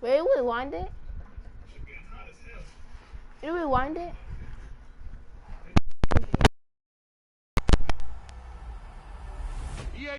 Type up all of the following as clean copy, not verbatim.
Wait, rewind it? You rewind it? Yeah.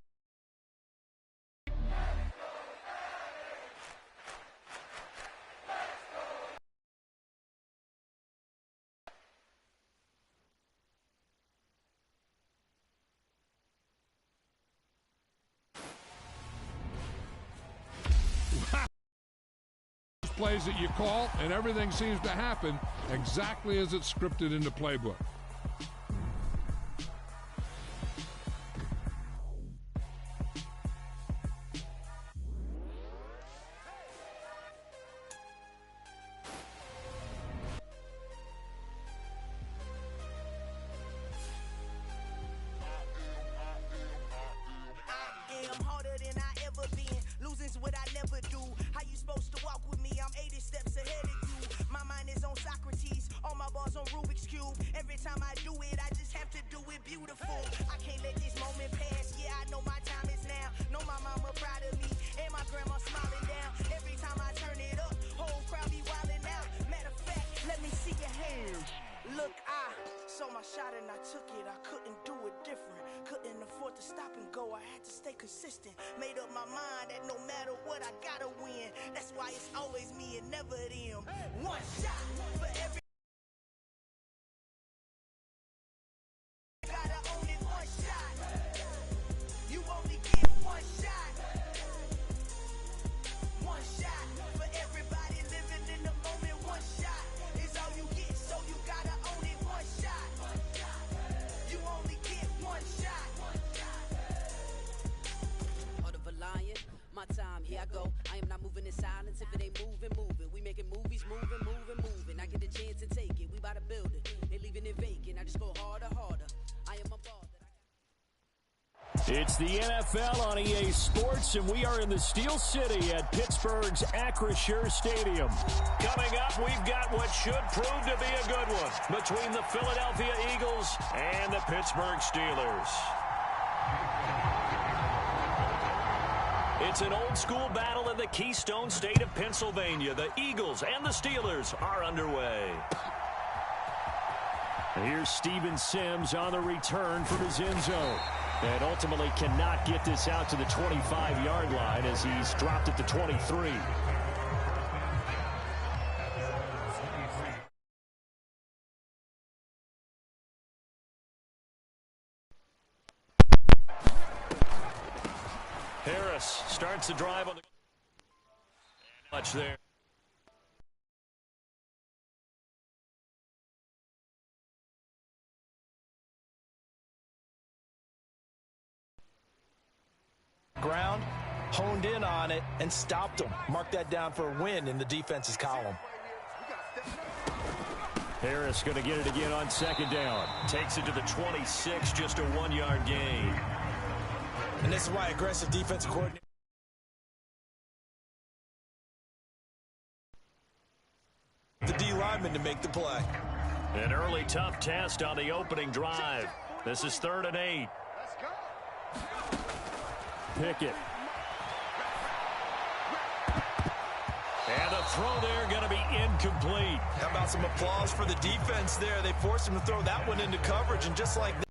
Plays that you call, and everything seems to happen exactly as it's scripted in the playbook. Consistent, made up my mind that no matter what I gotta win. That's why it's always me and never them. One shot for every. Gotta own it, one shot. You only get one shot. One shot for everybody living in the moment. One shot is all you get, so you gotta own it. One shot. You only get one shot. My time, here I go. I am not moving in silence. If it ain't moving, moving. We making movies, moving. I get the chance to take it. We bout to build it. They leaving it vacant. I just go harder. I am a ball. It's the NFL on EA Sports, and we are in the Steel City at Pittsburgh's Acrisure Stadium. Coming up, we've got what should prove to be a good one between the Philadelphia Eagles and the Pittsburgh Steelers. It's an old-school battle in the Keystone State of Pennsylvania. The Eagles and the Steelers are underway. And here's Steven Sims on the return from his end zone. And ultimately cannot get this out to the 25-yard line as he's dropped at the 23. Harris starts the drive on the much there. Ground, honed in on it, and stopped him. Mark that down for a win in the defense's column. Harris going to get it again on second down. Takes it to the 26, just a 1-yard gain. And this is why aggressive defensive coordinator. The D lineman to make the play. An early tough test on the opening drive. This is 3rd and 8. Pickett. And the throw there going to be incomplete. How about some applause for the defense there? They forced him to throw that one into coverage, and just like that.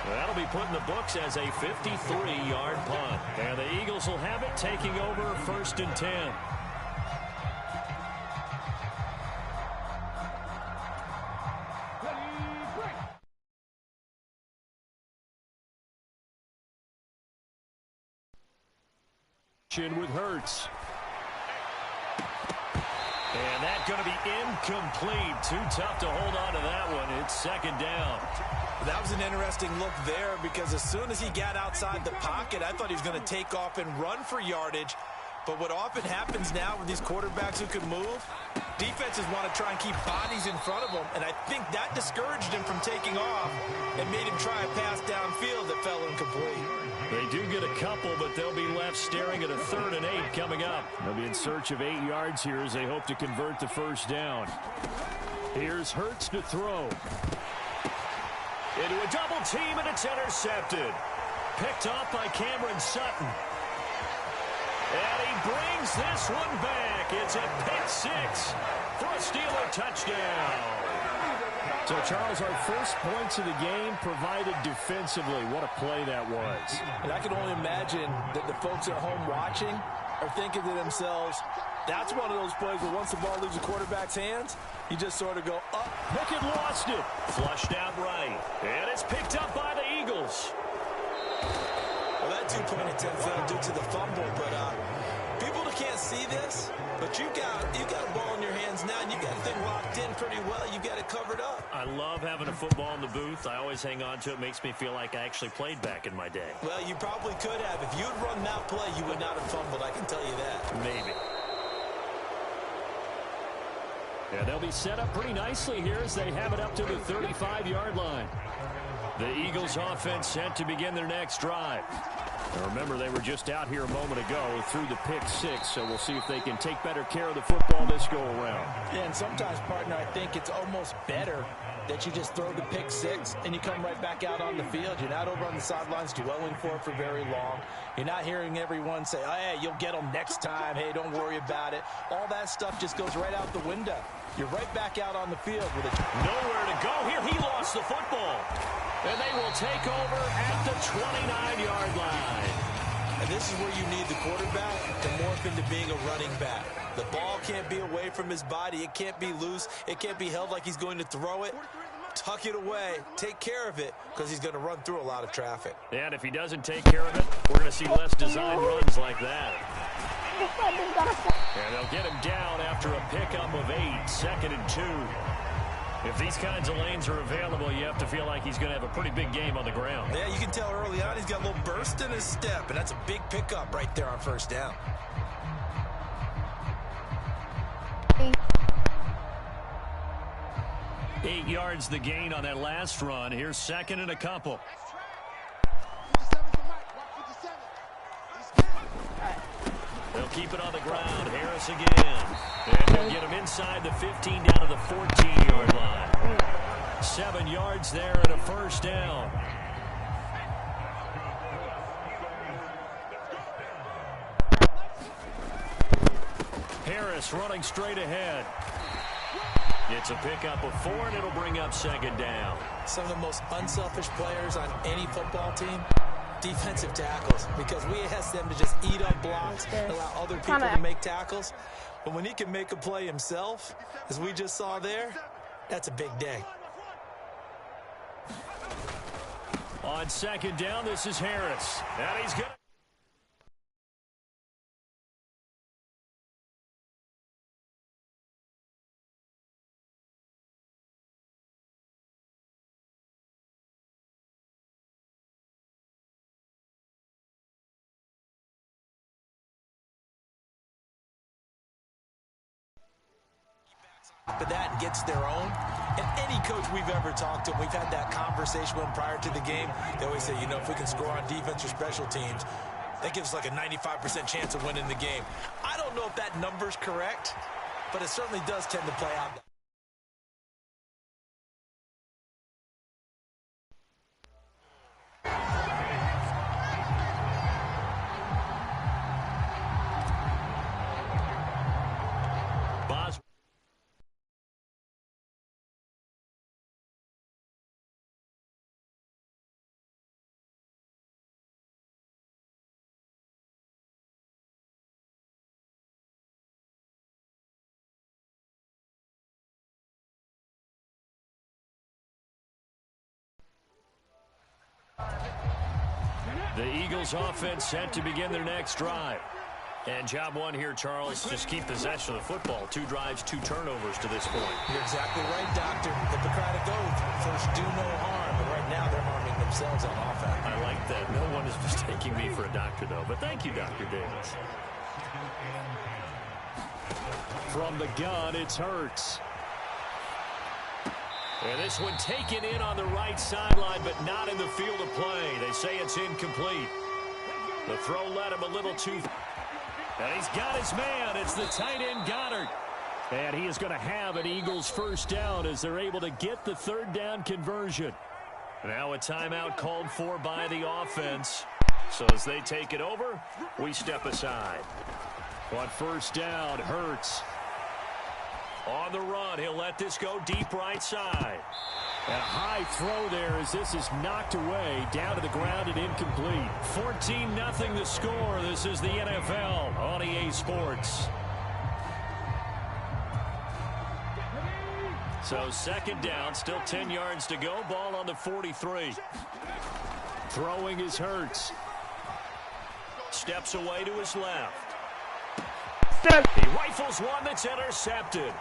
That'll be put in the books as a 53-yard punt. And the Eagles will have it, taking over 1st and 10. With Hurts. And that's going to be incomplete. Too tough to hold on to that one. It's 2nd down. That was an interesting look there because as soon as he got outside the pocket, I thought he was going to take off and run for yardage. But what often happens now with these quarterbacks who can move, defenses want to try and keep bodies in front of them, and I think that discouraged him from taking off and made him try a pass downfield that fell incomplete. They do get a couple, but they'll be left staring at a 3rd and 8 coming up. They'll be in search of 8 yards here as they hope to convert the 1st down. Here's Hurts to throw. Into a double team, and it's intercepted. Picked off by Cameron Sutton. And he brings this one back. It's a pick six for a Steeler touchdown. So, Charles, our first points of the game provided defensively. What a play that was. And I can only imagine that the folks at home watching are thinking to themselves, that's one of those plays where once the ball leaves the quarterback's hands, you just sort of go up. Pickett lost it. Flushed out right. And it's picked up by the Eagles. Well, that two-point attempt fell due to the fumble, but people that can't see this, but you got a ball in your hands now, and you got the thing locked in pretty well. You got it covered up. I love having a football in the booth. I always hang on to it. Makes me feel like I actually played back in my day. Well, you probably could have. If you had run that play, you would not have fumbled. I can tell you that. Maybe. Yeah, they'll be set up pretty nicely here as they have it up to the 35-yard line. The Eagles offense set to begin their next drive. Now remember, they were just out here a moment ago through the pick six, so we'll see if they can take better care of the football this go-around. Yeah, and sometimes, partner, I think it's almost better that you just throw the pick six and you come right back out on the field. You're not over on the sidelines dwelling for it for very long. You're not hearing everyone say, oh, hey, you'll get them next time. Hey, don't worry about it. All that stuff just goes right out the window. You're right back out on the field with it. Nowhere to go here. He lost the football. And they will take over at the 29-yard line. And this is where you need the quarterback to morph into being a running back. The ball can't be away from his body. It can't be loose. It can't be held like he's going to throw it. Tuck it away. Take care of it because he's going to run through a lot of traffic. And if he doesn't take care of it, we're going to see less designed runs like that. And they'll get him down after a pickup of 8, 2nd and 2. If these kinds of lanes are available, you have to feel like he's going to have a pretty big game on the ground. Yeah, you can tell early on he's got a little burst in his step, and that's a big pickup right there on first down. Eight yards the gain on that last run. Here's 2nd and a couple. They'll keep it on the ground. Harris again. And he'll get him inside the 15 down to the 14-yard line. 7 yards there and a first down. Harris running straight ahead. It's a pickup of 4, and it'll bring up 2nd down. Some of the most unselfish players on any football team, defensive tackles, because we ask them to just eat up blocks, allow other people to make tackles. But when he can make a play himself, as we just saw there, that's a big day. On 2nd down, this is Harris. And he's good. Of that and gets their own. And any coach we've ever talked to, we've had that conversation with them prior to the game. They always say, you know, if we can score on defense or special teams, that gives us like a 95% chance of winning the game. I don't know if that number's correct, but it certainly does tend to play out. The Eagles offense set to begin their next drive. And job one here, Charles, just keep possession of the football. 2 drives, 2 turnovers to this point. You're exactly right, Doctor. The Hippocratic Oath, first do no harm. But right now they're harming themselves on offense. I like that. No one is mistaking me for a doctor, though. But thank you, Dr. Davis. From the gun, it's Hurts. And this one taken in on the right sideline, but not in the field of play. They say it's incomplete. The throw led him a little too. And he's got his man. It's the tight end, Goddard. And he is going to have an Eagles first down as they're able to get the 3rd down conversion. Now a timeout called for by the offense. So as they take it over, we step aside. On first down, Hurts. On the run, he'll let this go deep right side. And a high throw there as this is knocked away, down to the ground and incomplete. 14-0 the score. This is the NFL on EA Sports. So second down, still 10 yards to go. Ball on the 43. Throwing is Hurts. Steps away to his left. He rifles one that's intercepted.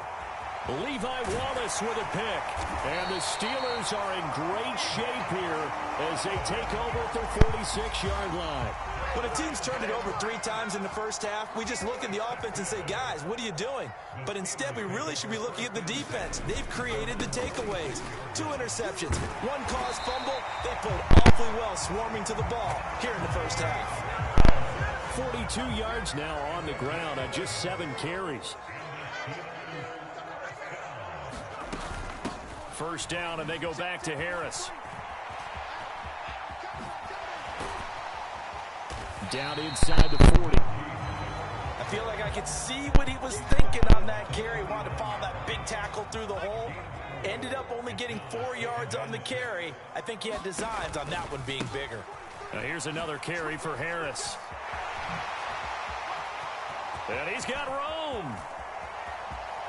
Levi Wallace with a pick. And the Steelers are in great shape here as they take over at their 46-yard line. When a team's turned it over 3 times in the first half, we just look at the offense and say, guys, what are you doing? But instead, we really should be looking at the defense. They've created the takeaways. 2 interceptions, 1 caused fumble. They played awfully well swarming to the ball here in the first half. 42 yards now on the ground on just 7 carries. First down, and they go back to Harris. Down inside the 40. I feel like I could see what he was thinking on that carry. Wanted to follow that big tackle through the hole. Ended up only getting 4 yards on the carry. I think he had designs on that one being bigger. Now here's another carry for Harris. And he's got room.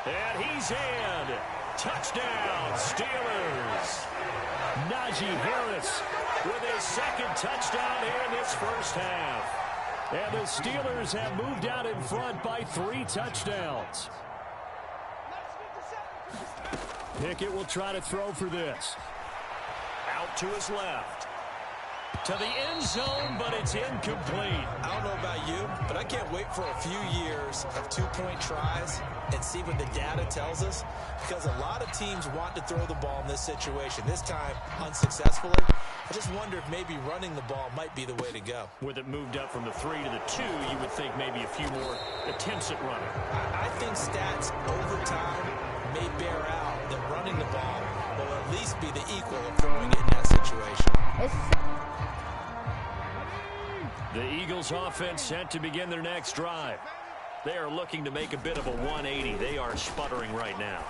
And he's in. Touchdown, Steelers. Najee Harris with his second touchdown here in this first half. And the Steelers have moved out in front by 3 touchdowns. Pickett will try to throw for this. Out to his left. To the end zone, but it's incomplete. I don't know about you, but I can't wait for a few years of 2-point tries and see what the data tells us, because a lot of teams want to throw the ball in this situation, this time unsuccessfully. I just wonder if maybe running the ball might be the way to go. With it moved up from the 3 to the 2, you would think maybe a few more attempts at running. I think stats over time may bear out that running the ball will at least be the equal of throwing it in that situation. The Eagles offense set to begin their next drive. They are looking to make a bit of a 180. They are sputtering right now.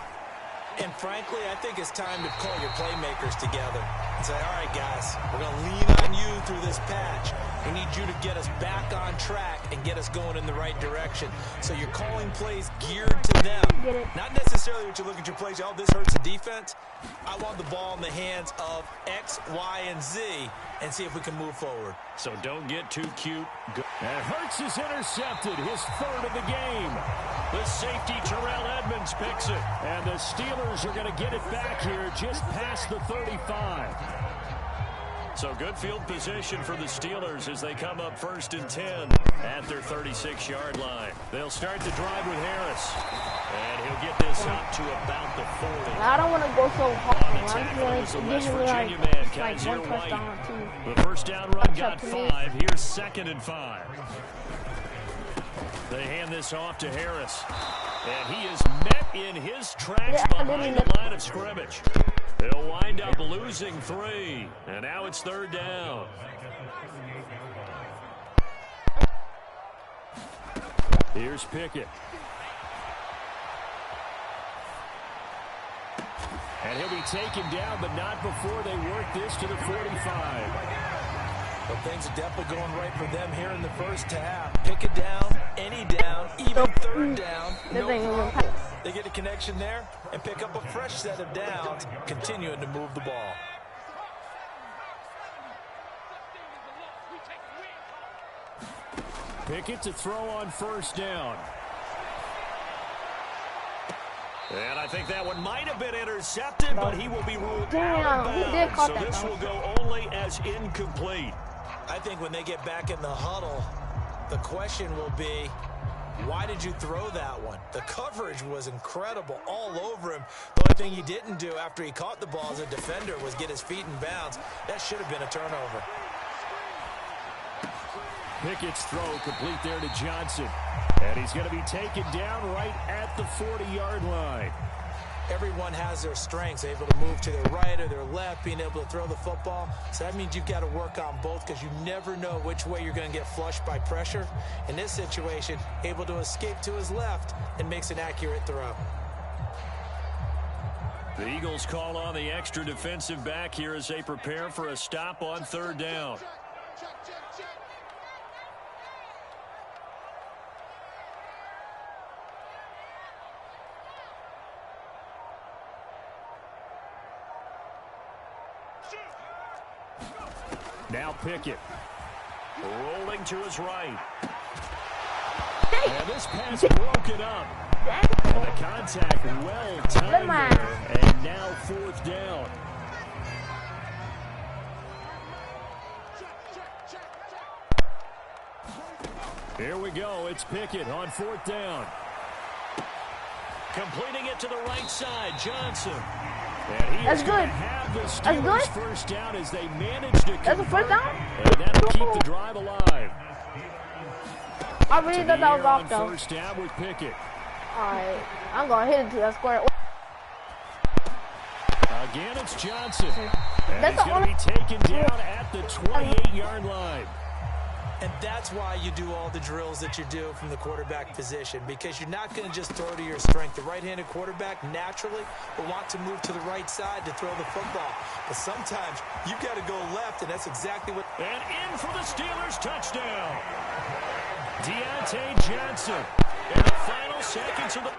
And frankly, I think it's time to call your playmakers together and say, all right, guys, we're going to lean on you through this patch. We need you to get us back on track and get us going in the right direction. So you're calling plays geared to them. Not necessarily what you look at your plays, oh, this hurts the defense. I want the ball in the hands of X, Y, and Z and see if we can move forward. So don't get too cute. And Hurts is intercepted, his 3rd of the game. The safety, Terrell Edmonds, picks it. And the Steelers are going to get it back here just past the 35. So good field position for the Steelers as they come up 1st and 10 at their 36-yard line. They'll start the drive with Harris. And he'll get this up to about the 40. I don't want to go so hard. I'm The West giving me Virginia like man, one Kaiser touchdown White. too. The first down run got 5. Here's 2nd and 5. They hand this off to Harris. And he is met in his tracks behind the line of scrimmage. They'll wind up losing 3. And now it's 3rd down. Here's Pickett. And he'll be taken down, but not before they work this to the 45. But things are definitely going right for them here in the first half. Pick it down, any down, even 3rd down. No problem. They get a connection there and pick up a fresh set of downs, continuing to move the ball. Pickett to throw on 1st down. And I think that one might have been intercepted, but he will be ruled out of bounds. So this will go only as incomplete. I think when they get back in the huddle, the question will be, why did you throw that one? The coverage was incredible all over him. The only thing he didn't do after he caught the ball as a defender was get his feet in bounds. That should have been a turnover. Pickett's throw complete there to Johnson. And he's going to be taken down right at the 40-yard line. everyone has their strengths, able to move to their right or their left, being able to throw the football. So that means you've got to work on both because you never know which way you're going to get flushed by pressure. In this situation, able to escape to his left and makes an accurate throw. The Eagles call on the extra defensive back here as they prepare for a stop on 3rd down. Now Pickett. Rolling to his right. And this pass broken up. And the contact well timed there. And now 4th down. Here we go. It's Pickett on 4th down. Completing it to the right side. Johnson. And he is going to have the Steelers first down as they manage to convert. That's a first down? And that'll keep the drive alive. I really thought that was off, though. First down with Pickett. Alright, I'm going to hit it to that square. Again, it's Johnson. And he's going to be taken down at the 28-yard line. And that's why you do all the drills that you do from the quarterback position, because you're not going to just throw to your strength. The right-handed quarterback naturally will want to move to the right side to throw the football. But sometimes you've got to go left, and that's exactly what... And in for the Steelers touchdown. Deontay Johnson. In the final seconds of the...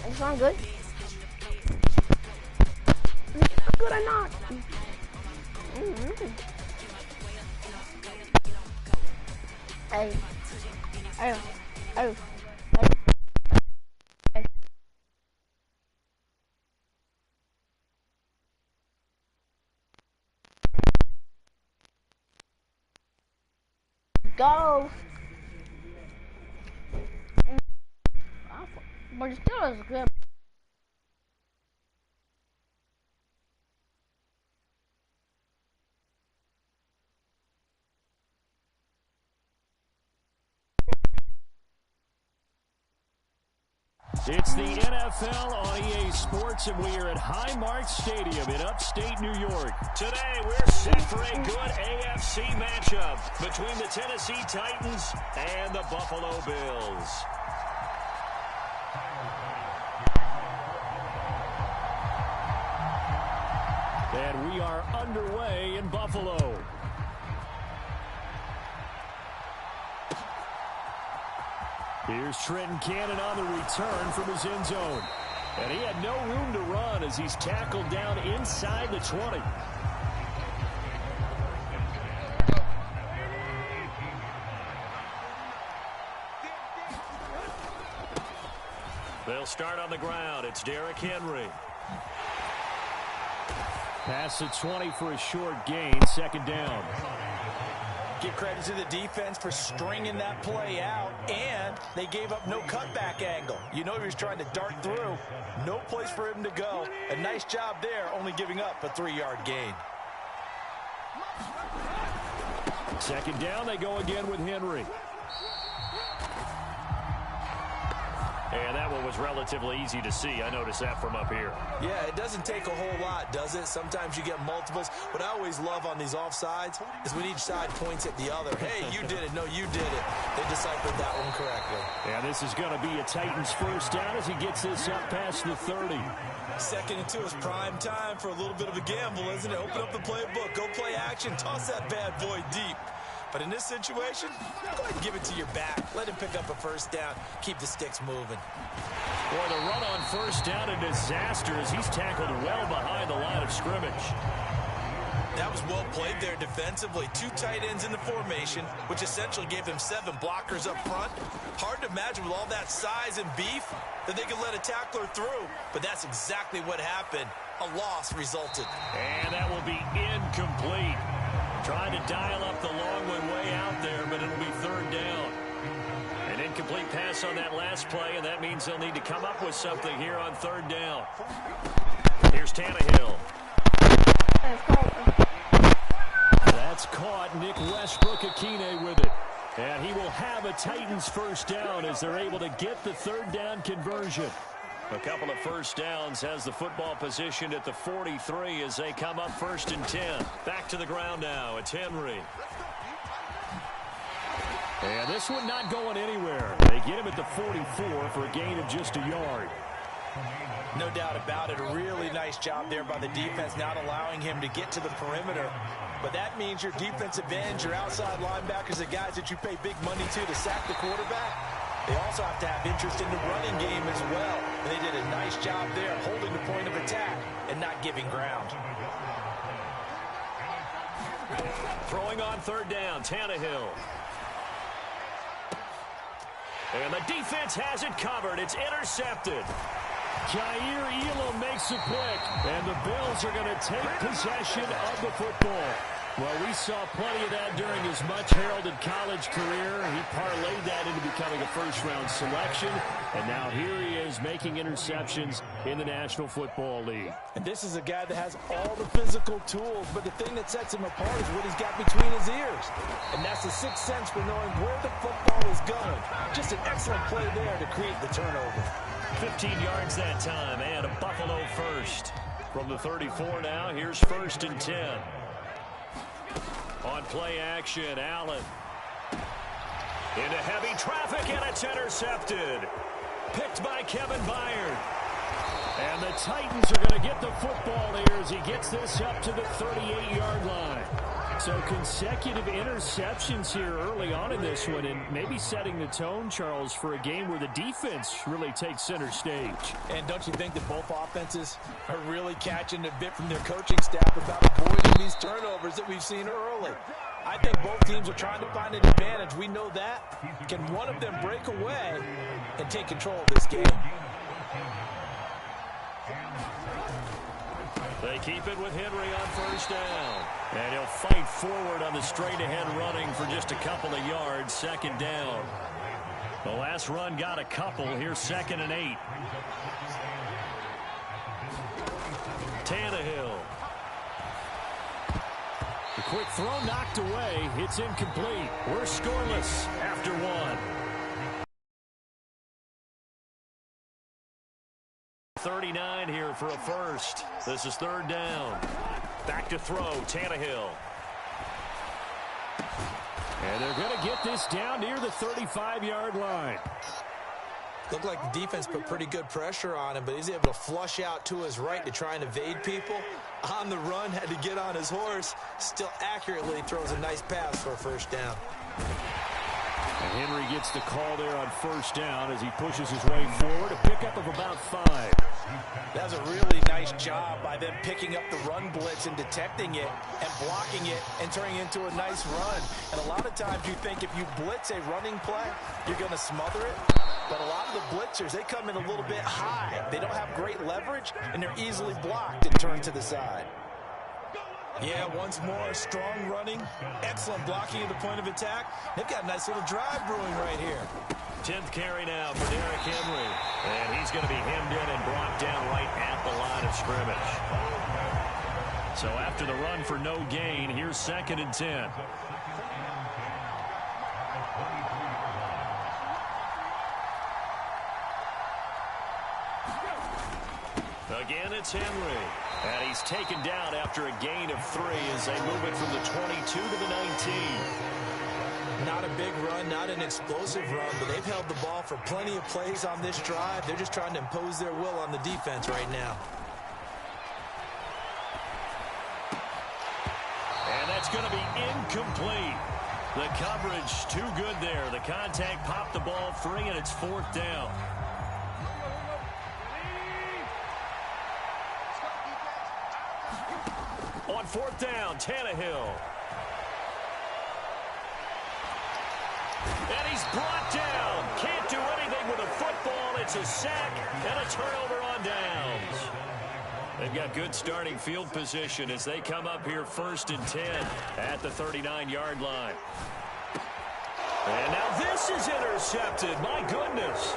It's not good. Good or not? Hey. Oh. Oh. Go. But it still is good. It's the NFL on EA Sports, and we are at Highmark Stadium in upstate New York. Today, we're set for a good AFC matchup between the Tennessee Titans and the Buffalo Bills. And we are underway in Buffalo. Here's Trenton Cannon on the return from his end zone. And he had no room to run as he's tackled down inside the 20. They'll start on the ground. It's Derrick Henry. Pass the 20 for a short gain, second down. Give credit to the defense for stringing that play out, and they gave up no cutback angle. You know he was trying to dart through. No place for him to go. A nice job there, only giving up a 3-yard gain. Second down, they go again with Henry. And that one was relatively easy to see. I noticed that from up here. Yeah, it doesn't take a whole lot, does it? Sometimes you get multiples. What I always love on these offsides is when each side points at the other. Hey, you did it. No, you did it. They deciphered that one correctly. And this is going to be a Titans first down as he gets this up past the 30. 2nd and 2 is prime time for a little bit of a gamble, isn't it? Open up the playbook. Go play action. Toss that bad boy deep. But in this situation, go ahead and give it to your back. Let him pick up a first down. Keep the sticks moving. Boy, the run on first down, a disaster as he's tackled well behind the line of scrimmage. That was well played there defensively. 2 tight ends in the formation, which essentially gave them 7 blockers up front. Hard to imagine with all that size and beef that they could let a tackler through. But that's exactly what happened. A loss resulted. And that will be incomplete. Trying to dial up the long one way out there, but it'll be third down. An incomplete pass on that last play, and that means they'll need to come up with something here on third down. Here's Tannehill. That's caught. Nick Westbrook-Akine with it. And he will have a Titans first down as they're able to get the third down conversion. A couple of first downs has the football positioned at the 43 as they come up 1st and 10. Back to the ground now. It's Henry. And this one not going anywhere. They get him at the 44 for a gain of just a yard. No doubt about it. A really nice job there by the defense, not allowing him to get to the perimeter. But that means your defensive ends, your outside linebackers, the guys that you pay big money to sack the quarterback, they also have to have interest in the running game as well. And they did a nice job there, holding the point of attack and not giving ground. Throwing on third down, Tannehill. And the defense has it covered. It's intercepted. Jair Elam makes a pick, and the Bills are going to take possession of the football. Well, we saw plenty of that during his much-heralded college career. He parlayed that into becoming a first-round selection, and now here he is making interceptions in the National Football League. And this is a guy that has all the physical tools, but the thing that sets him apart is what he's got between his ears. And that's the sixth sense for knowing where the football is going. Just an excellent play there to create the turnover. 15 yards that time, and a Buffalo first. From the 34 now, here's 1st and 10. On play action, Allen. Into heavy traffic, and it's intercepted. Picked by Kevin Byard. And the Titans are going to get the football here as he gets this up to the 38-yard line. So consecutive interceptions here early on in this one, and maybe setting the tone, Charles, for a game where the defense really takes center stage. And don't you think that both offenses are really catching a bit from their coaching staff about avoiding these turnovers that we've seen early? I think both teams are trying to find an advantage. We know that. Can one of them break away and take control of this game? They keep it with Henry on first down. And he'll fight forward on the straight-ahead running for just a couple of yards. Second down. The last run got a couple. Here's 2nd and 8. Tannehill. The quick throw knocked away. It's incomplete. We're scoreless after one. 39 here for a first. This is third down. Back to throw, Tannehill. And they're going to get this down near the 35-yard line. Looked like the defense put pretty good pressure on him, but he's able to flush out to his right to try and evade people. On the run, had to get on his horse. Still accurately throws a nice pass for a first down. And Henry gets the call there on first down as he pushes his way forward. A pickup of about 5. That was a really nice job by them picking up the run blitz and detecting it and blocking it and turning it into a nice run. And a lot of times you think if you blitz a running play, you're going to smother it. But a lot of the blitzers, they come in a little bit high. They don't have great leverage, and they're easily blocked and turned to the side. Yeah, once more, strong running, excellent blocking at the point of attack. They've got a nice little drive brewing right here. 10th carry now for Derrick Henry. And he's going to be hemmed in and brought down right at the line of scrimmage. So after the run for no gain, here's 2nd and 10. Again, it's Henry. And he's taken down after a gain of 3 as they move it from the 22 to the 19. Not a big run, not an explosive run, but they've held the ball for plenty of plays on this drive. They're just trying to impose their will on the defense right now. And that's going to be incomplete. The coverage too good there. The contact popped the ball free, and it's 4th down. On 4th down, Tannehill. And he's brought down. Can't do anything with a football. It's a sack and a turnover on downs. They've got good starting field position as they come up here 1st and 10 at the 39-yard line. And now this is intercepted. My goodness.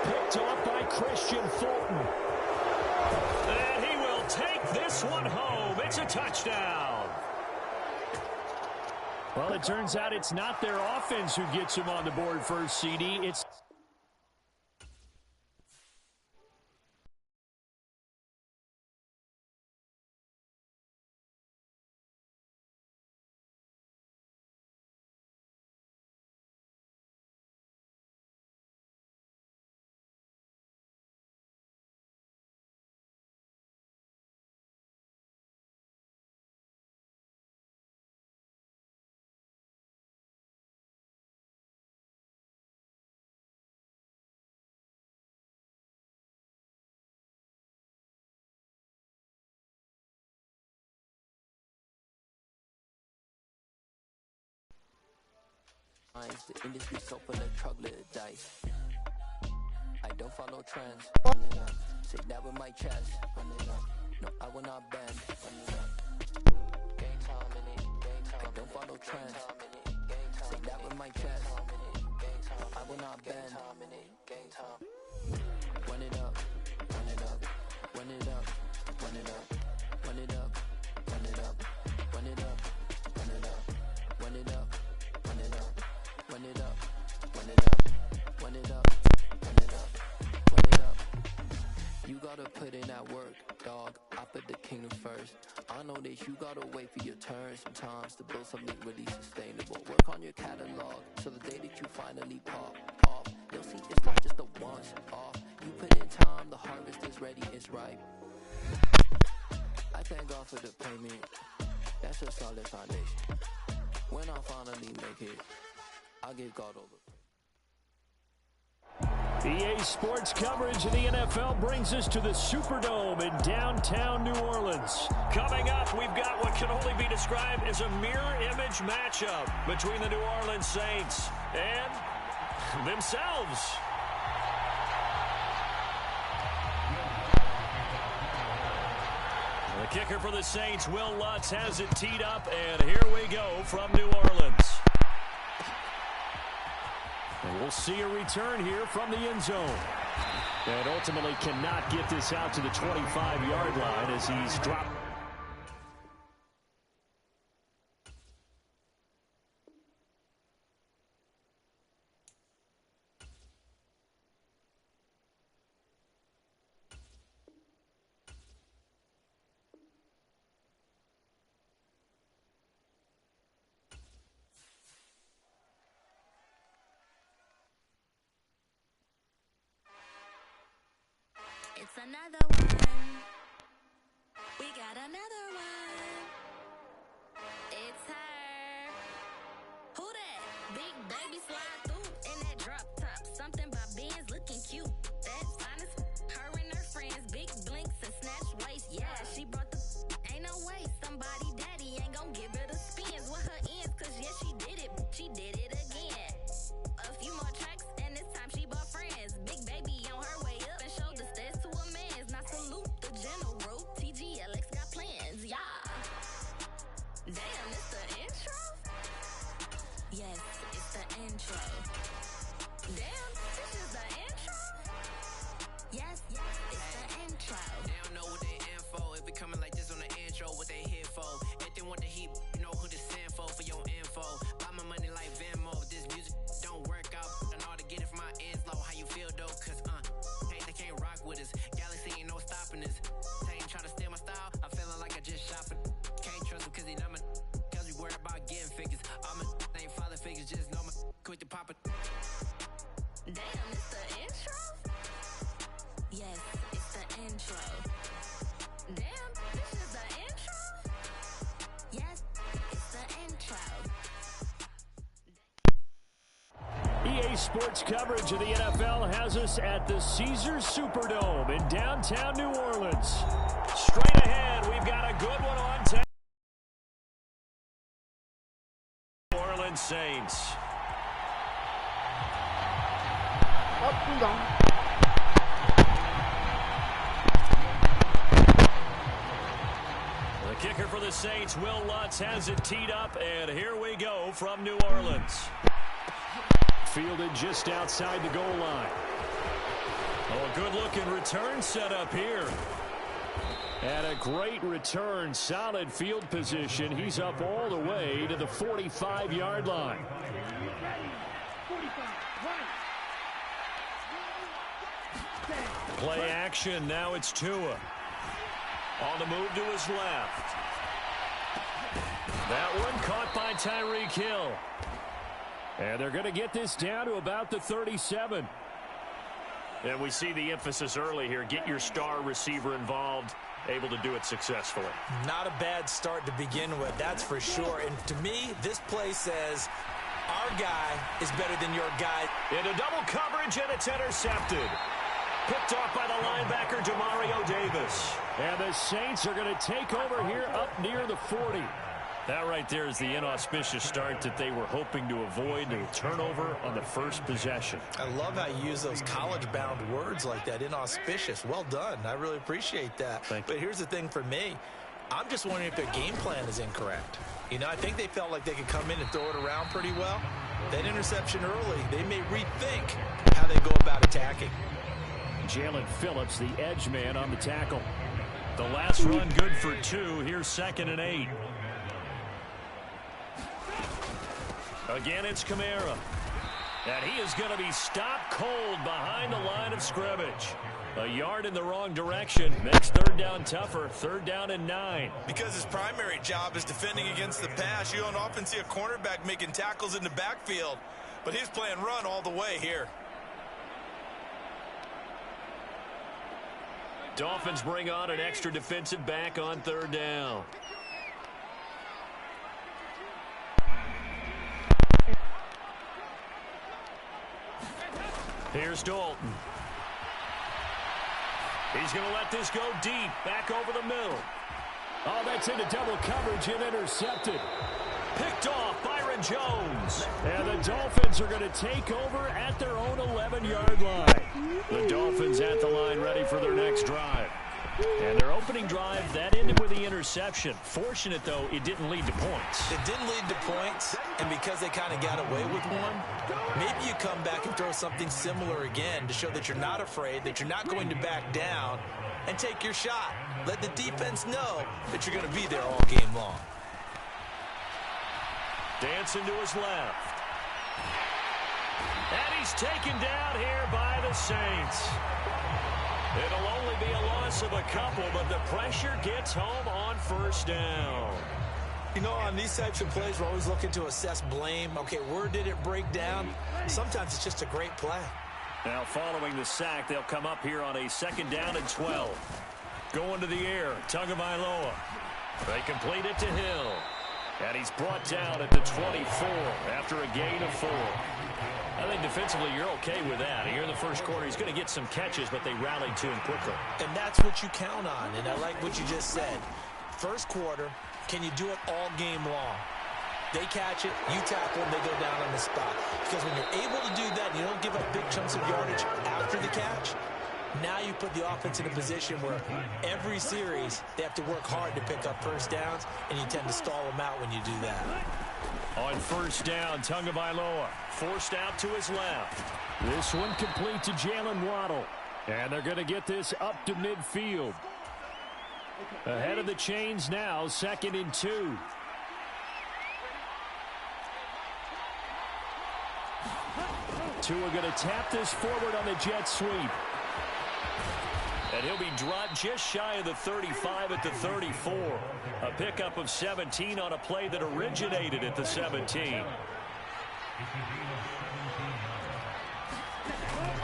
Picked off by Christian Fulton. And he will take this one home. It's a touchdown. Well, it turns out it's not their offense who gets him on the board first, CD. It's The industry so full of troglodytes. I don't follow trends. Say that with my chest. No, I will not bend. I don't follow trends. Say that with my chest. I will not bend. Run it up, run it up, run it up, run it up, run it up, run it up, run it up, run it up, run it up, run it up. Run it up, run it up, run it up, run it up, run it up. You gotta put in that work, dog. I put the kingdom first. I know that you gotta wait for your turn sometimes to build something really sustainable. Work on your catalog, so the day that you finally pop off, you'll see it's not just a once off. You put in time, the harvest is ready, it's ripe. I thank God for the payment. That's a solid foundation. When I finally make it, I'll give God all the EA Sports coverage of the NFL brings us to the Superdome in downtown New Orleans. Coming up, we've got what can only be described as a mirror image matchup between the New Orleans Saints and themselves. The kicker for the Saints, Will Lutz, has it teed up, and here we go from New Orleans. And we'll see a return here from the end zone. And ultimately cannot get this out to the 25-yard line as he's dropped. It's another one. We got another one. It's her. Who that? Big baby slide through in that drop top. Something by Benz looking cute. That's honest. Her and her friends, big blinks and snatch waist. Yeah, she brought the. Ain't no way somebody daddy ain't gon' give her the spins with her ends. Cause yeah, she did it. She did it again. A few more tracks and this time she bought friends. Big baby on her way up and showed the stairs to a man's. Now salute the general. TGLX got plans. Yeah. Damn, it's the intro? Yes, it's the intro. Damn, this is the intro? Yes, it's the intro. They don't know what they in for. If it coming like this on the intro, what they here for? If they want the heat, you know who to send for your info. Buy my money like Venmo. If this music don't work out, and all to get it from my ends low. How you feel though? Cause hey, they can't rock with us. Galaxy ain't no stopping us. They ain't trying to steal my style. I'm feeling like I just shopping. Can't trust him cause he not my. Cause we worried about getting figures. All my ain't father figures. Just know my quick to pop it. Damn, it's the intro? Yes, it's the intro. Damn, this is the intro? Yes, it's the intro. EA Sports coverage of the NFL has us at the Caesars Superdome in downtown New Orleans. Straight ahead, we've got a good one on tap. New Orleans Saints. Oh, he's gone. The kicker for the Saints, Will Lutz, has it teed up, and here we go from New Orleans. Fielded just outside the goal line. Oh, a good-looking return set up here. And a great return, solid field position. He's up all the way to the 45-yard line. Play action, now it's Tua. On the move to his left. That one caught by Tyreek Hill. And they're going to get this down to about the 37. And we see the emphasis early here. Get your star receiver involved, able to do it successfully. Not a bad start to begin with, that's for sure. And to me, this play says our guy is better than your guy. Into double coverage, and it's intercepted. Picked off by the linebacker, Demario Davis. And the Saints are going to take over here up near the 40. That right there is the inauspicious start that they were hoping to avoid, the turnover on the first possession. I love how you use those college-bound words like that, inauspicious. Well done. I really appreciate that. But here's the thing for me. I'm just wondering if their game plan is incorrect. You know, I think they felt like they could come in and throw it around pretty well. That interception early, they may rethink how they go about attacking. Jalen Phillips, the edge man on the tackle. The last run good for 2. Here's 2nd and 8. Again, it's Kamara. And he is going to be stopped cold behind the line of scrimmage. A yard in the wrong direction makes 3rd down tougher. 3rd down and 9. Because his primary job is defending against the pass, you don't often see a cornerback making tackles in the backfield. But he's playing run all the way here. Dolphins bring on an extra defensive back on 3rd down. Here's Dalton. He's going to let this go deep, back over the middle. Oh, that's into double coverage and intercepted. Picked off, Byron Jones. And the Dolphins are going to take over at their own 11-yard line. The Dolphins at the line, ready for their next drive. And their opening drive, that ended with the interception. Fortunate, though, it didn't lead to points. It didn't lead to points, and because they kind of got away with one, maybe you come back and throw something similar again to show that you're not afraid, that you're not going to back down, and take your shot. Let the defense know that you're going to be there all game long. Dancing to his left. And he's taken down here by the Saints. It'll only be a loss of a couple, but the pressure gets home on 1st down. You know, on these types of plays, we're always looking to assess blame. Okay, where did it break down? Sometimes it's just a great play. Now following the sack, they'll come up here on a 2nd down and 12. Going to the air, Tagovailoa. They complete it to Hill. And he's brought down at the 24 after a gain of 4. I think defensively you're okay with that. Here in the first quarter, he's going to get some catches, but they rallied to him quickly. And that's what you count on, and I like what you just said. First quarter, can you do it all game long? They catch it, you tackle them, they go down on the spot. Because when you're able to do that and you don't give up big chunks of yardage after the catch, now you put the offense in a position where every series they have to work hard to pick up first downs, and you tend to stall them out when you do that. On 1st down, Tagovailoa forced out to his left. This one complete to Jalen Waddle. And they're going to get this up to midfield. Ahead of the chains now, 2nd and 2. Tua going to tap this forward on the jet sweep. And he'll be dropped just shy of the 35 at the 34. A pickup of 17 on a play that originated at the 17.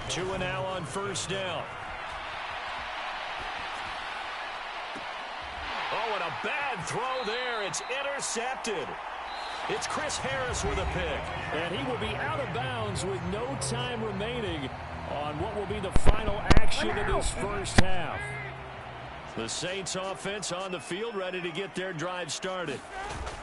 Tua now on 1st down. Oh, and a bad throw there. It's intercepted. It's Chris Harris with a pick. And he will be out of bounds with no time remaining on what will be the final action of this first half. The Saints offense on the field, ready to get their drive started.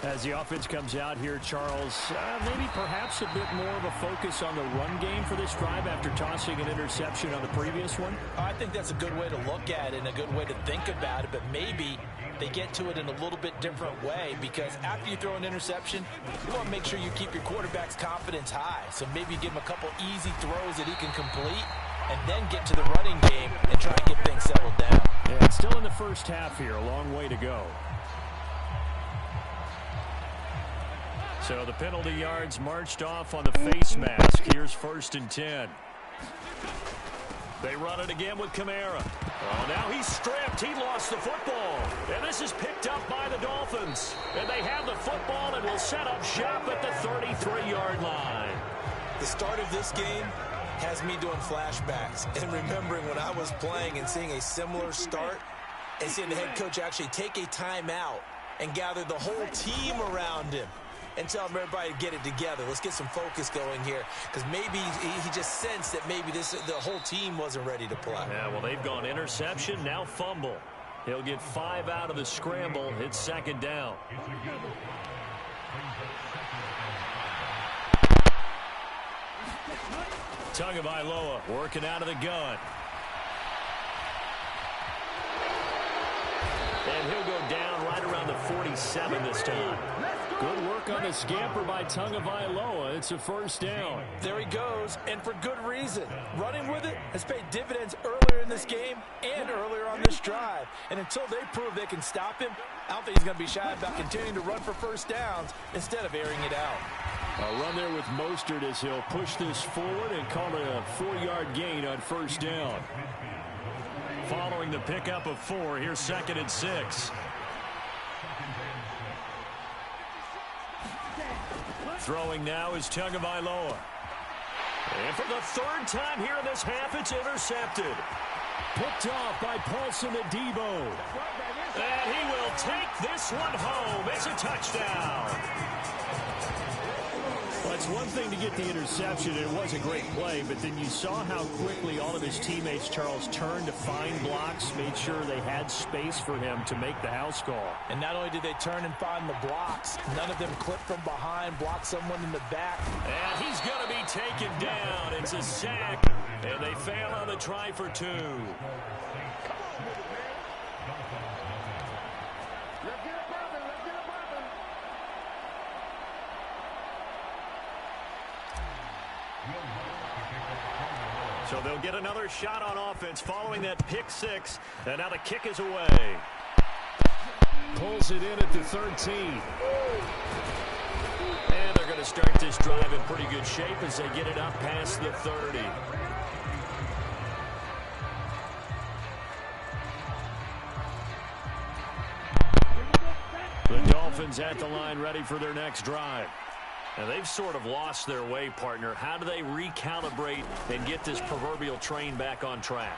As the offense comes out here, Charles, maybe perhaps a bit more of a focus on the run game for this drive after tossing an interception on the previous one? I think that's a good way to look at it and a good way to think about it, but maybe they get to it in a little bit different way, because after you throw an interception, you want to make sure you keep your quarterback's confidence high. So maybe give him a couple easy throws that he can complete and then get to the running game and try and get things settled down. Yeah, it's still in the first half here, a long way to go. So the penalty yards marched off on the face mask. Here's 1st and 10. They run it again with Kamara. Oh, now he's stripped. He lost the football. And this is picked up by the Dolphins. And they have the football and will set up shop at the 33-yard line. The start of this game has me doing flashbacks and remembering when I was playing and seeing a similar start and seeing the head coach actually take a timeout and gather the whole team around him and tell everybody to get it together. Let's get some focus going here, because maybe he just sensed that maybe the whole team wasn't ready to play. Yeah, well, they've gone interception, now fumble. He'll get 5 out of the scramble. It's 2nd down. Tagovailoa working out of the gun. And he'll go down right around the 47 this time. Good work on the scamper by Tagovailoa. It's a 1st down. There he goes, and for good reason. Running with it has paid dividends earlier in this game and earlier on this drive. And until they prove they can stop him, I don't think he's going to be shy about continuing to run for 1st downs instead of airing it out. A run there with Mostert as he'll push this forward and call it a 4-yard gain on 1st down. Following the pickup of 4, here's 2nd and 6. Throwing now is Tagovailoa. And for the 3rd time here in this half, it's intercepted. Picked off by Paulson Adebo. And he will take this one home. It's a touchdown. Well, it's one thing to get the interception, and it was a great play, but then you saw how quickly all of his teammates, Charles, turned to find blocks, made sure they had space for him to make the house call. And not only did they turn and find the blocks, none of them clipped from behind, blocked someone in the back. And he's going to be taken down. It's a sack, and they fail on the try for 2. So they'll get another shot on offense following that pick 6. And now the kick is away. Pulls it in at the 13. And they're going to start this drive in pretty good shape as they get it up past the 30. The Dolphins at the line ready for their next drive. And they've sort of lost their way, partner. How do they recalibrate and get this proverbial train back on track?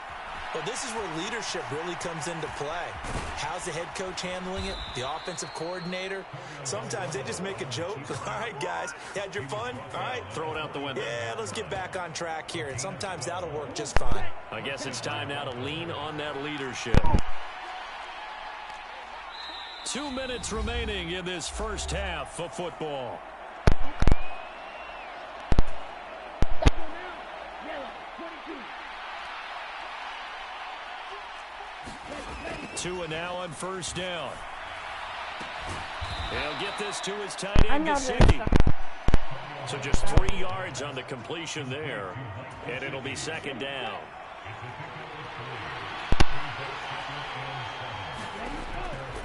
Well, this is where leadership really comes into play. How's the head coach handling it? The offensive coordinator? Sometimes they just make a joke. All right, guys, you had your fun? All right. Throw it out the window. Yeah, let's get back on track here. And sometimes that'll work just fine. I guess it's time now to lean on that leadership. 2 minutes remaining in this first half of football. Tua now on first down. He'll get this to his tight end, Gesicki. So just 3 yards on the completion there, and it'll be second down.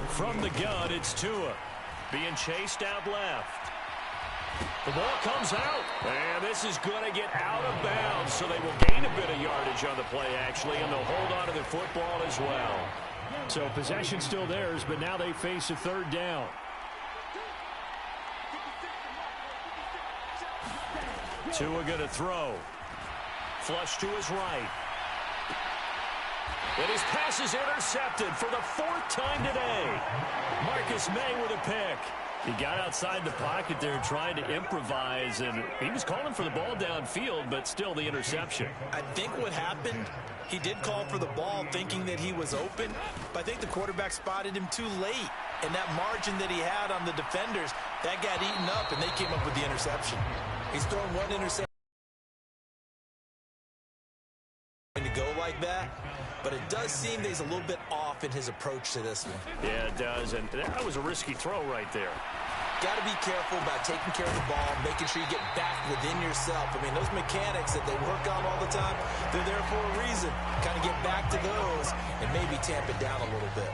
From the gun, it's Tua being chased out left. The ball comes out, and this is going to get out of bounds, so they will gain a bit of yardage on the play, actually, and they'll hold on to the football as well. So possession still theirs, but now they face a third down. Tua going to throw. Flush to his right. And his pass is intercepted for the 4th time today. Marcus May with a pick. He got outside the pocket there trying to improvise, and he was calling for the ball downfield, but still the interception. I think what happened, he did call for the ball thinking that he was open, but I think the quarterback spotted him too late. And that margin that he had on the defenders, that got eaten up, and they came up with the interception. He's thrown one interception to go like that, but it does seem that he's a little bit off in his approach to this one. Yeah, it does, and that was a risky throw right there. Got to be careful about taking care of the ball, making sure you get back within yourself. I mean, those mechanics that they work on all the time, they're there for a reason. Kind of get back to those and maybe tamp it down a little bit.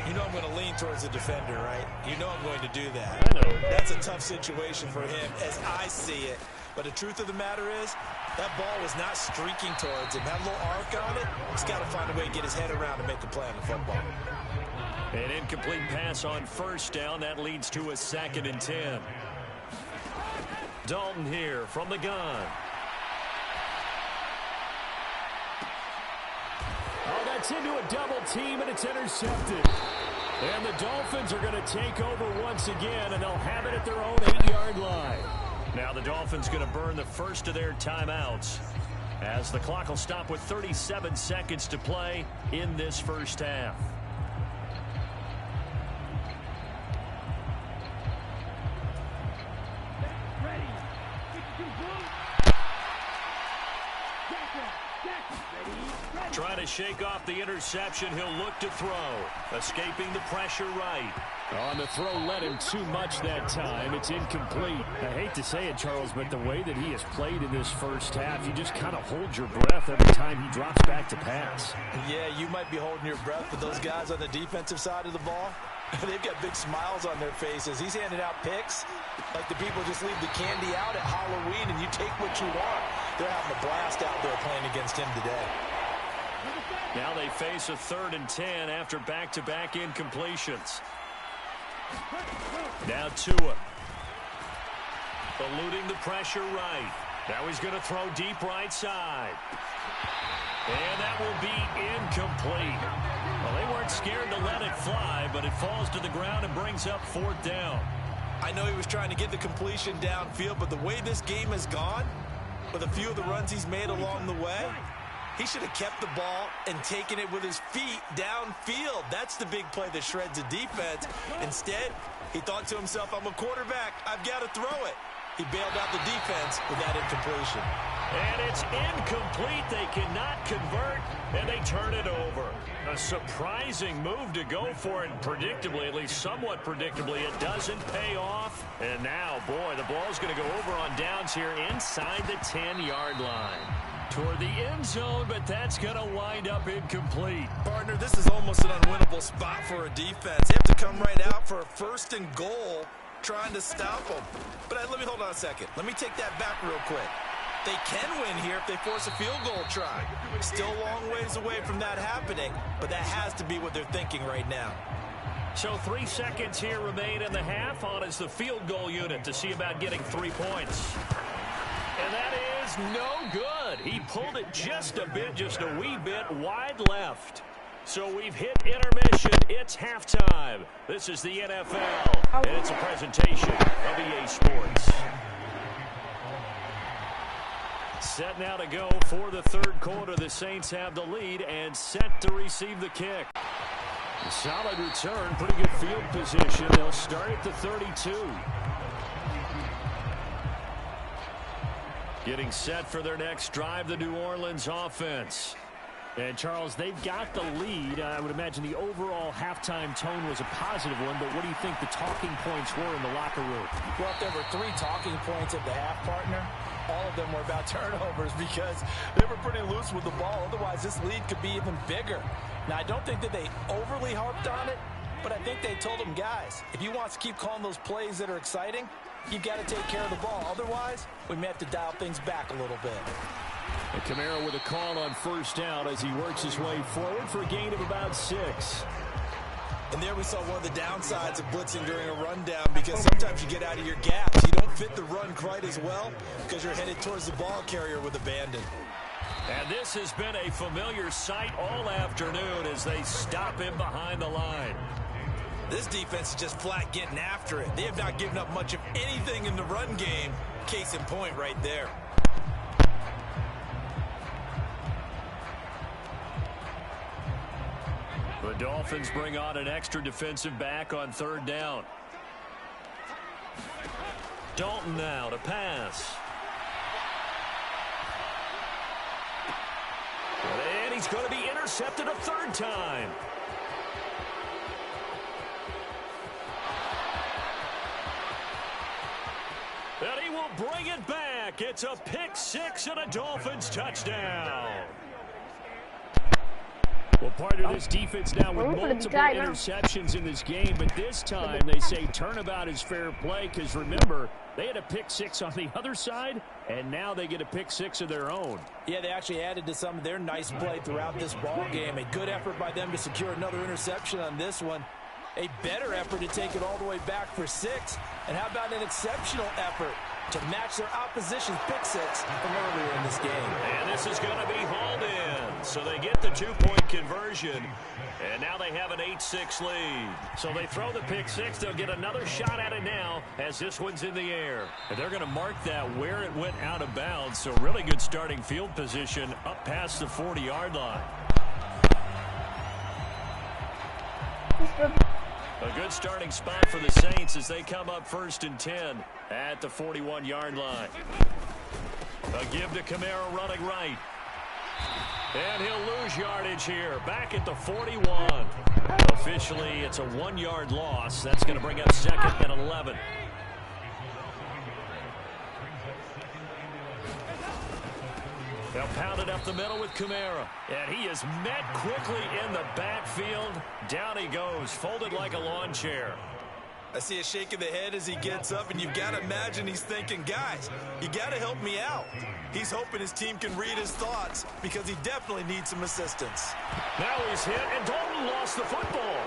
You know I'm going to lean towards the defender, right? You know I'm going to do that. I know. That's a tough situation for him as I see it. But the truth of the matter is, that ball was not streaking towards him. That little arc on it, he's got to find a way to get his head around and make the play on the football. An incomplete pass on first down. That leads to a 2nd and 10. Dalton here from the gun. Oh, that's into a double team, and it's intercepted. And the Dolphins are going to take over once again, and they'll have it at their own 8-yard line. Now the Dolphins going to burn the first of their timeouts, as the clock will stop with 37 seconds to play in this first half. Trying to shake off the interception. He'll look to throw. Escaping the pressure right. On the throw, led him too much that time. It's incomplete. I hate to say it, Charles, but the way that he has played in this first half, you just kind of hold your breath every time he drops back to pass. Yeah, you might be holding your breath, but those guys on the defensive side of the ball, they've got big smiles on their faces. He's handing out picks like the people just leave the candy out at Halloween and you take what you want. They're having a blast out there playing against him today. Now they face a 3rd and 10 after back-to-back incompletions. Now Tua. Eluding the pressure right. Now he's going to throw deep right side. And that will be incomplete. Well, they weren't scared to let it fly, but it falls to the ground and brings up 4th down. I know he was trying to get the completion downfield, but the way this game has gone, with a few of the runs he's made along the way, he should have kept the ball and taken it with his feet downfield. That's the big play that shreds a defense. Instead, he thought to himself, I'm a quarterback. I've got to throw it. He bailed out the defense with that incompletion. And it's incomplete. They cannot convert, and they turn it over. A surprising move to go for it, and predictably, at least somewhat predictably, it doesn't pay off. And now, boy, the ball's going to go over on downs here inside the 10-yard line. Toward the end zone, but that's going to wind up incomplete. Partner, this is almost an unwinnable spot for a defense. They have to come right out for a 1st and goal, trying to stop them. But let me hold on a second. Let me take that back real quick. They can win here if they force a field goal try. Still a long ways away from that happening, but that has to be what they're thinking right now. So 3 seconds here remain in the half. On is the field goal unit to see about getting 3 points. And that is no good. He pulled it just a bit, just a wee bit wide left. So we've hit intermission. It's halftime. This is the NFL, and it's a presentation of EA Sports. Set now to go for the third quarter. The Saints have the lead and set to receive the kick. Solid return, pretty good field position. They'll start at the 32. Getting set for their next drive, the New Orleans offense. And, Charles, they've got the lead. I would imagine the overall halftime tone was a positive one, but what do you think the talking points were in the locker room? Well, if there were 3 talking points at the half, partner, all of them were about turnovers because they were pretty loose with the ball. Otherwise, this lead could be even bigger. Now, I don't think that they overly harped on it, but I think they told them, guys, if you want to keep calling those plays that are exciting, you've got to take care of the ball. Otherwise, we may have to dial things back a little bit. And Kamara with a call on first down as he works his way forward for a gain of about 6. And there we saw one of the downsides of blitzing during a rundown because sometimes you get out of your gaps. You don't fit the run quite as well because you're headed towards the ball carrier with abandon. And this has been a familiar sight all afternoon as they stop him behind the line. This defense is just flat getting after it. They have not given up much of anything in the run game. Case in point right there. The Dolphins bring on an extra defensive back on third down. Dalton now to pass. And he's going to be intercepted a third time. And he will bring it back. It's a pick 6 and a Dolphins touchdown. Well, part of this defense now with multiple interceptions in this game, but this time they say turnabout is fair play because, remember, they had a pick 6 on the other side, and now they get a pick 6 of their own. Yeah, they actually added to some of their nice play throughout this ball game. A good effort by them to secure another interception on this one. A better effort to take it all the way back for 6. And how about an exceptional effort to match their opposition's pick 6 from earlier in this game. And this is going to be hauled in. So they get the 2-point conversion. And now they have an 8-6 lead. So they throw the pick 6. They'll get another shot at it now as this one's in the air. And they're going to mark that where it went out of bounds. So really good starting field position up past the 40-yard line. A good starting spot for the Saints as they come up 1st and 10 at the 41-yard line. A give to Kamara running right. And he'll lose yardage here. Back at the 41. Officially, it's a 1-yard loss. That's going to bring up 2nd and 11. They'll pound it up the middle with Kamara. And he is met quickly in the backfield. Down he goes, folded like a lawn chair. I see a shake of the head as he gets up, and you've got to imagine he's thinking, guys, you got to help me out. He's hoping his team can read his thoughts because he definitely needs some assistance. Now he's hit, and Dalton lost the football.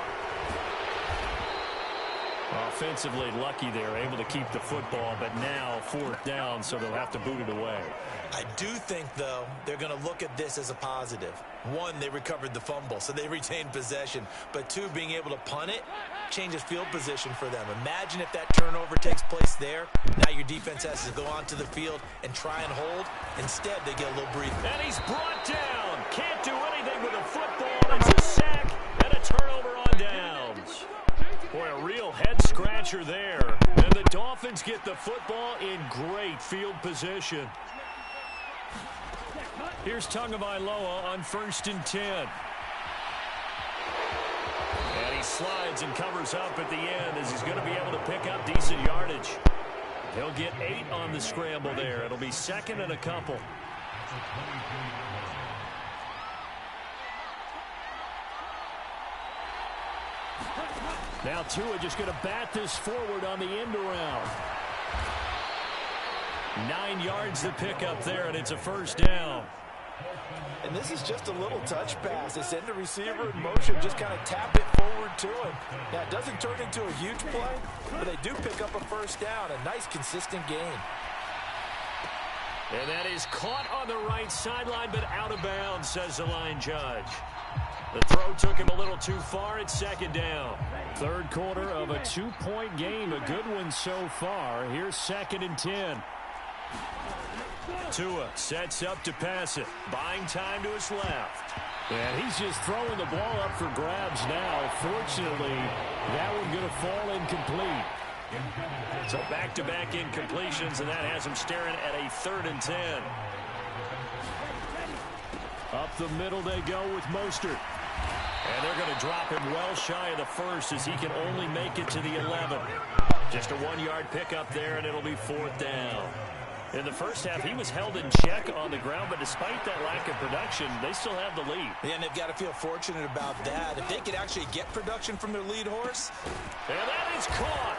Offensively lucky they're able to keep the football, but now 4th down, so they'll have to boot it away. I do think, though, they're going to look at this as a positive. 1, they recovered the fumble, so they retained possession. But 2, being able to punt it changes field position for them. Imagine if that turnover takes place there. Now your defense has to go onto the field and try and hold. Instead, they get a little breather. And he's brought down. Can't do anything with a football. It's a sack and a turnover on downs. Boy, a real head-scratcher there. And the Dolphins get the football in great field position. Here's Tagovailoa on 1st and 10. And he slides and covers up at the end as he's going to be able to pick up decent yardage. He'll get 8 on the scramble there. It'll be 2nd and a couple. Now Tua just going to bat this forward on the end around. 9 yards to pick up there, and it's a 1st down. And this is just a little touch pass. They send the receiver in motion, just kind of tap it forward to him. Now, it doesn't turn into a huge play, but they do pick up a first down. A nice, consistent gain. And that is caught on the right sideline, but out of bounds, says the line judge. The throw took him a little too far. It's second down. Third quarter of a 2-point game. A good one so far. Here's 2nd and 10. Tua sets up to pass it. Buying time to his left. And he's just throwing the ball up for grabs now. Fortunately, that one going to fall incomplete. So back-to-back incompletions, and that has him staring at a 3rd and 10. Up the middle they go with Mostert. And they're going to drop him well shy of the first as he can only make it to the 11. Just a 1-yard pickup there, and it'll be 4th down. In the first half, he was held in check on the ground, but despite that lack of production, they still have the lead. Yeah, and they've got to feel fortunate about that. If they could actually get production from their lead horse. And that is caught.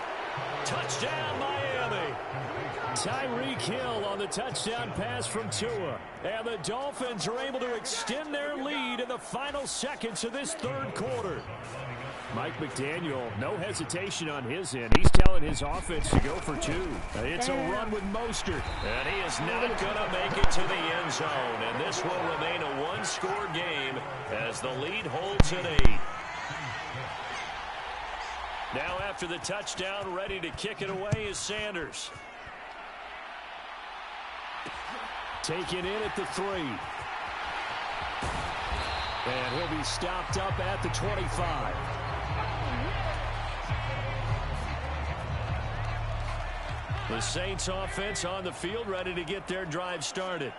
Touchdown, Miami. Tyreek Hill on the touchdown pass from Tua. And the Dolphins are able to extend their lead in the final seconds of this third quarter. Mike McDaniel, no hesitation on his end. He's telling his offense to go for 2. It's a run with Mostert. And he is not going to make it to the end zone. And this will remain a one-score game as the lead holds at 8. Now after the touchdown, ready to kick it away is Sanders. Taken in at the 3. And he'll be stopped up at the 25. The Saints offense on the field ready to get their drive started.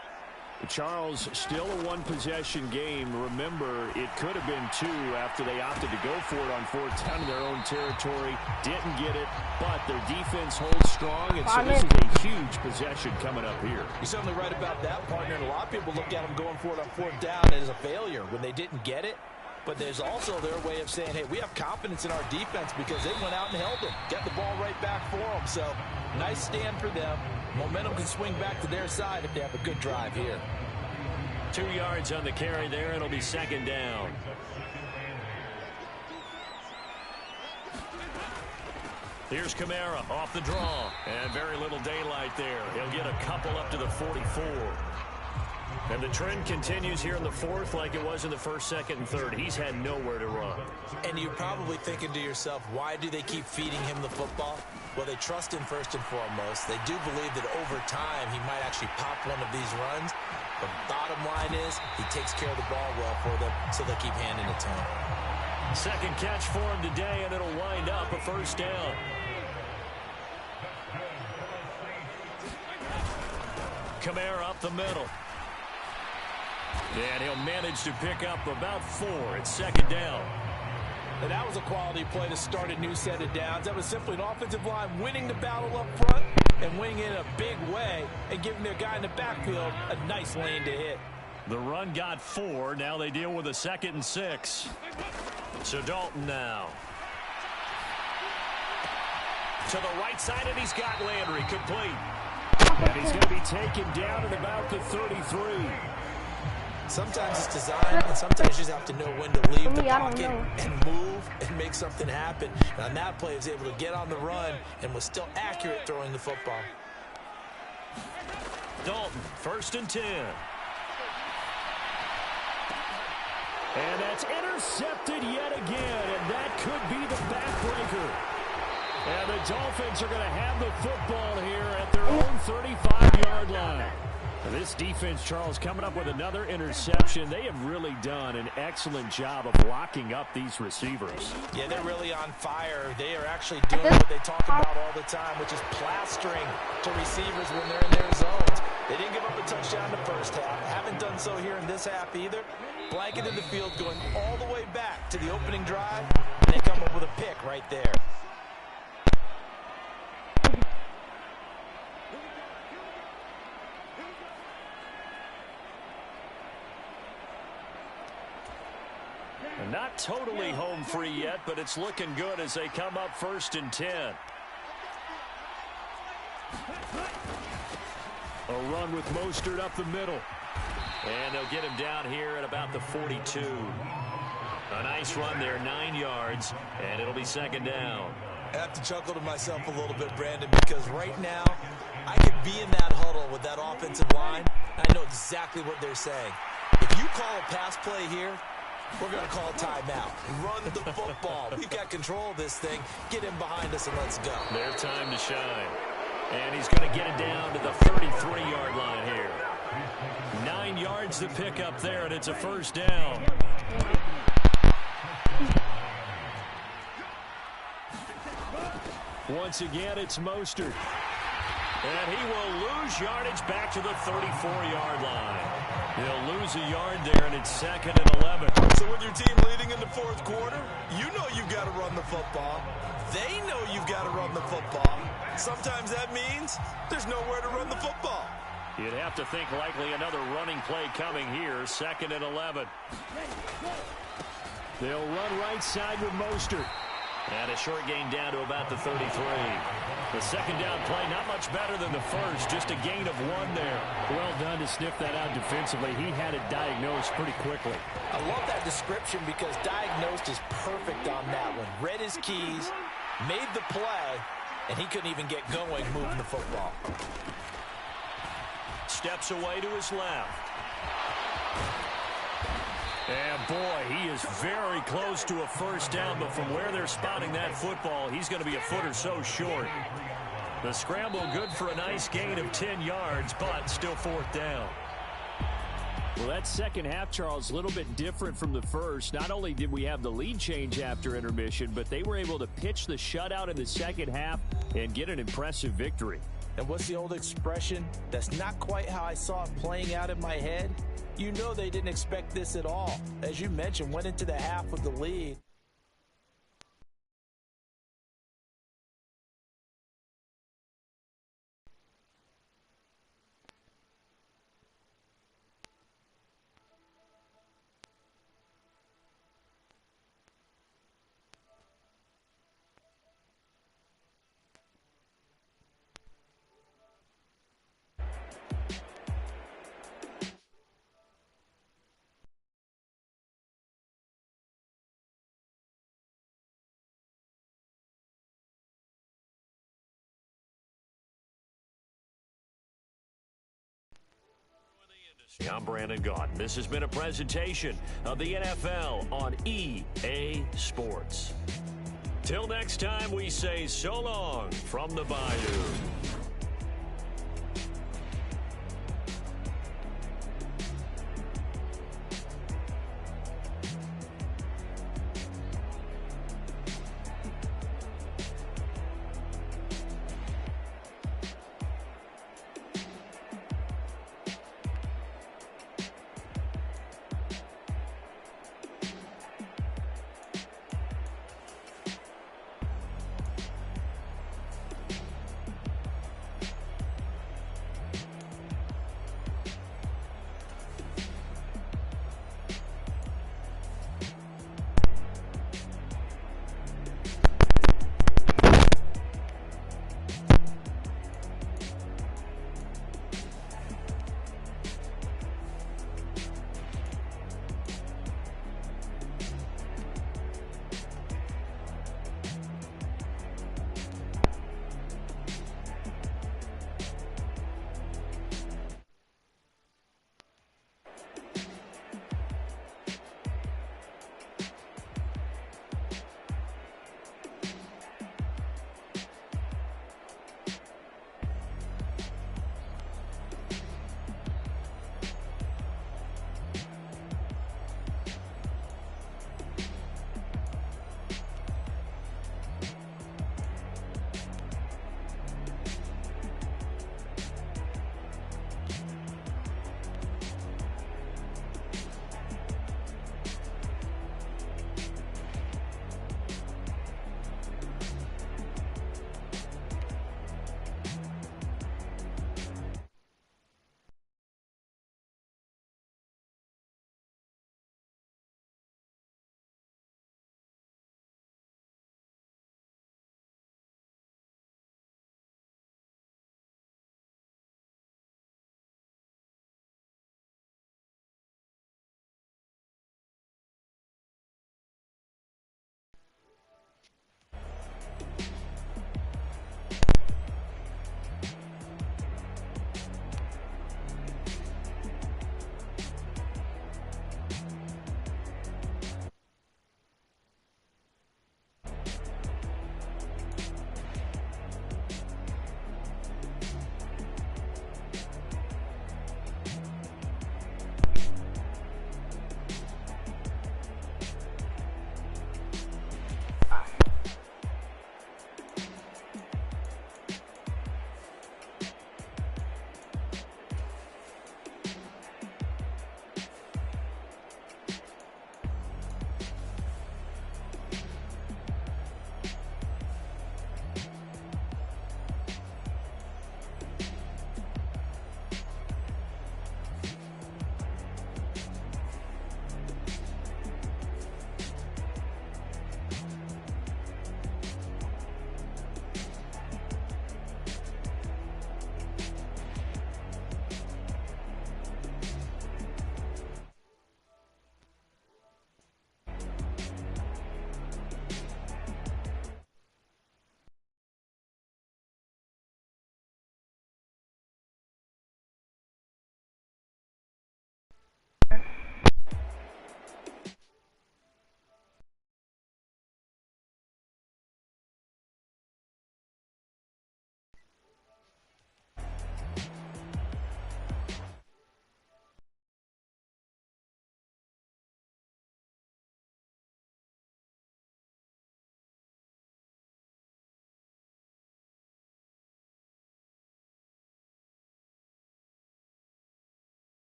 Charles, still a one-possession game. Remember, it could have been 2 after they opted to go for it on 4th down in their own territory. Didn't get it, but their defense holds strong, and so this is a huge possession coming up here. You're certainly right about that, partner. And a lot of people look at them going for it on 4th down as a failure when they didn't get it. But there's also their way of saying, hey, we have confidence in our defense because they went out and held them. Got the ball right back for them. So, nice stand for them. Momentum can swing back to their side if they have a good drive here. 2 yards on the carry there. It'll be 2nd down. Here's Kamara off the draw. And very little daylight there. He'll get a couple up to the 44. And the trend continues here in the 4th like it was in the 1st, 2nd, and 3rd. He's had nowhere to run. And you're probably thinking to yourself, why do they keep feeding him the football? Well, they trust him first and foremost. They do believe that over time he might actually pop one of these runs. But bottom line is he takes care of the ball well for them, so they keep handing it to him. Second catch for him today, and it'll wind up a 1st down. Kamara up the middle. And he'll manage to pick up about 4. It's 2nd down. And that was a quality play to start a new set of downs. That was simply an offensive line winning the battle up front and winning it in a big way and giving their guy in the backfield a nice lane to hit. The run got 4. Now they deal with a 2nd and 6. So Dalton now. To the right side, and he's got Landry complete. And he's going to be taken down at about the 33. Sometimes it's design, and sometimes you just have to know when to leave the pocket and move and make something happen. And on that play, he was able to get on the run and was still accurate throwing the football. Dalton, 1st and 10. And that's intercepted yet again, and that could be the backbreaker. And the Dolphins are going to have the football here at their own 35-yard line. This defense, Charles, coming up with another interception. They have really done an excellent job of locking up these receivers. Yeah, they're really on fire. They are actually doing what they talk about all the time, which is plastering to receivers when they're in their zones. They didn't give up a touchdown in the first half. Haven't done so here in this half either. Blanketed the field going all the way back to the opening drive, and they come up with a pick right there. Not totally home free yet, but it's looking good as they come up 1st and 10. A run with Mostert up the middle. And they'll get him down here at about the 42. A nice run there, 9 yards, and it'll be second down. I have to chuckle to myself a little bit, Brandon, because right now I could be in that huddle with that offensive line. I know exactly what they're saying. If you call a pass play here, we're going to call timeout. Run the football. We've got control of this thing. Get him behind us and let's go. Their time to shine. And he's going to get it down to the 33-yard line here. 9 yards to pick up there, and it's a first down. Once again, it's Mostert. And he will lose yardage back to the 34-yard line. He'll lose a yard there, and it's 2nd and 11. So with your team leading in the fourth quarter, you know you've got to run the football. They know you've got to run the football. Sometimes that means there's nowhere to run the football. You'd have to think likely another running play coming here, 2nd and 11. They'll run right side with Mostert. And a short gain down to about the 33. The second down play, not much better than the first, just a gain of 1 there. Well done to sniff that out defensively. He had it diagnosed pretty quickly. I love that description because diagnosed is perfect on that one. Read his keys, made the play, and he couldn't even get going moving the football. Steps away to his left. And boy, he is very close to a first down, but from where they're spotting that football, he's going to be a foot or so short. The scramble good for a nice gain of 10 yards, but still 4th down. Well, that second half, Charles, a little bit different from the first. Not only did we have the lead change after intermission, but they were able to pitch the shutout in the second half and get an impressive victory. And what's the old expression? That's not quite how I saw it playing out in my head. You know they didn't expect this at all. As you mentioned, went into the half with the lead. I'm Brandon Gaudin. This has been a presentation of the NFL on EA Sports. Till next time, we say so long from the Bayou.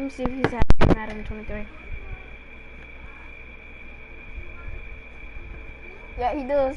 me see if he's at Madden 23. Yeah, he does.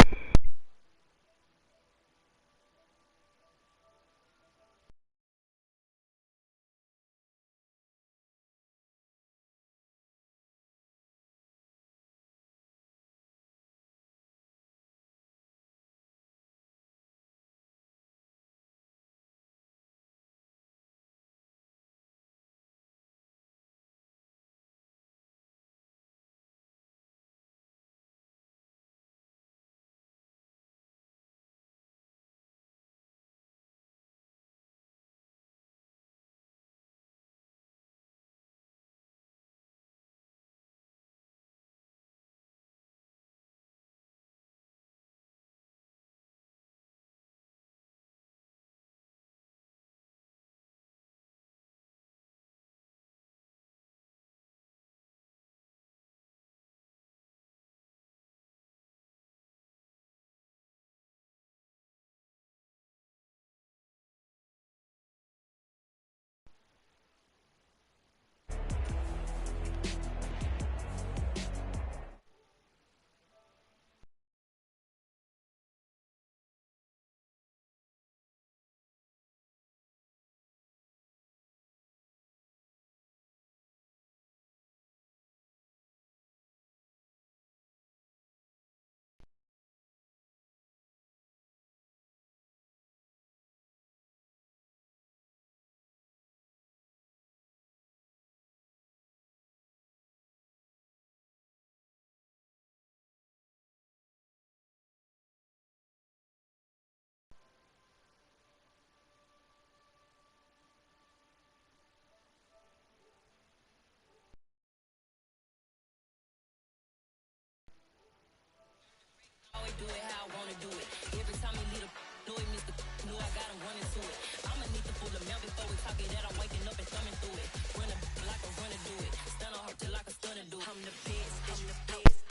Always do it how I wanna do it. Every time he lead a know it means the know I got him running to it. I'ma need to pull the mail before we talk it that I'm waking up and thumbing through it. Run a like a runner do it. Stun on her till like a stunner do it. I'm the best, I'm the best,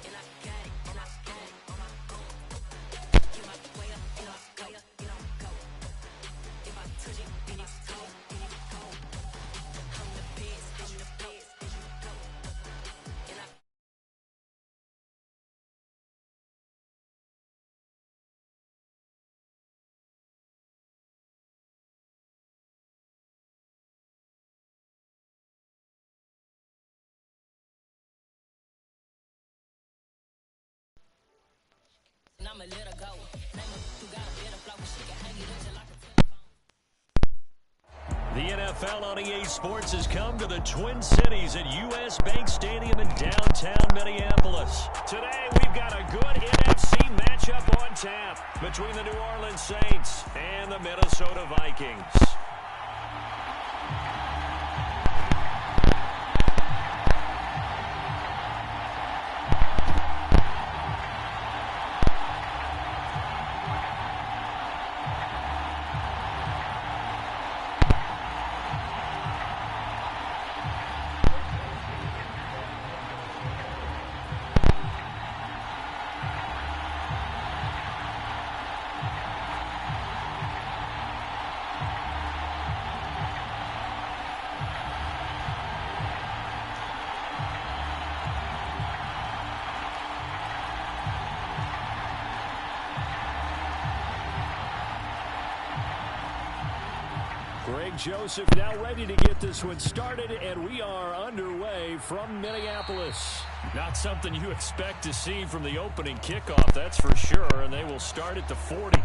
and I got it, and I got it on my own. Get my way up, and I go, and I'm go. If I touch it, then it's cold, then it's cold. I'm the best, and you go. And I and I'ma let her go. Name her who got a better flow, she can hang it up just like a telephone. The NFL on EA Sports has come to the Twin Cities at US Bank Stadium in downtown Minneapolis. Today, we've got a good NFC matchup on tap between the New Orleans Saints and the Minnesota Vikings. Greg Joseph now ready to get this one started, and we are underway from Minneapolis. Not something you expect to see from the opening kickoff, that's for sure, and they will start at the 40.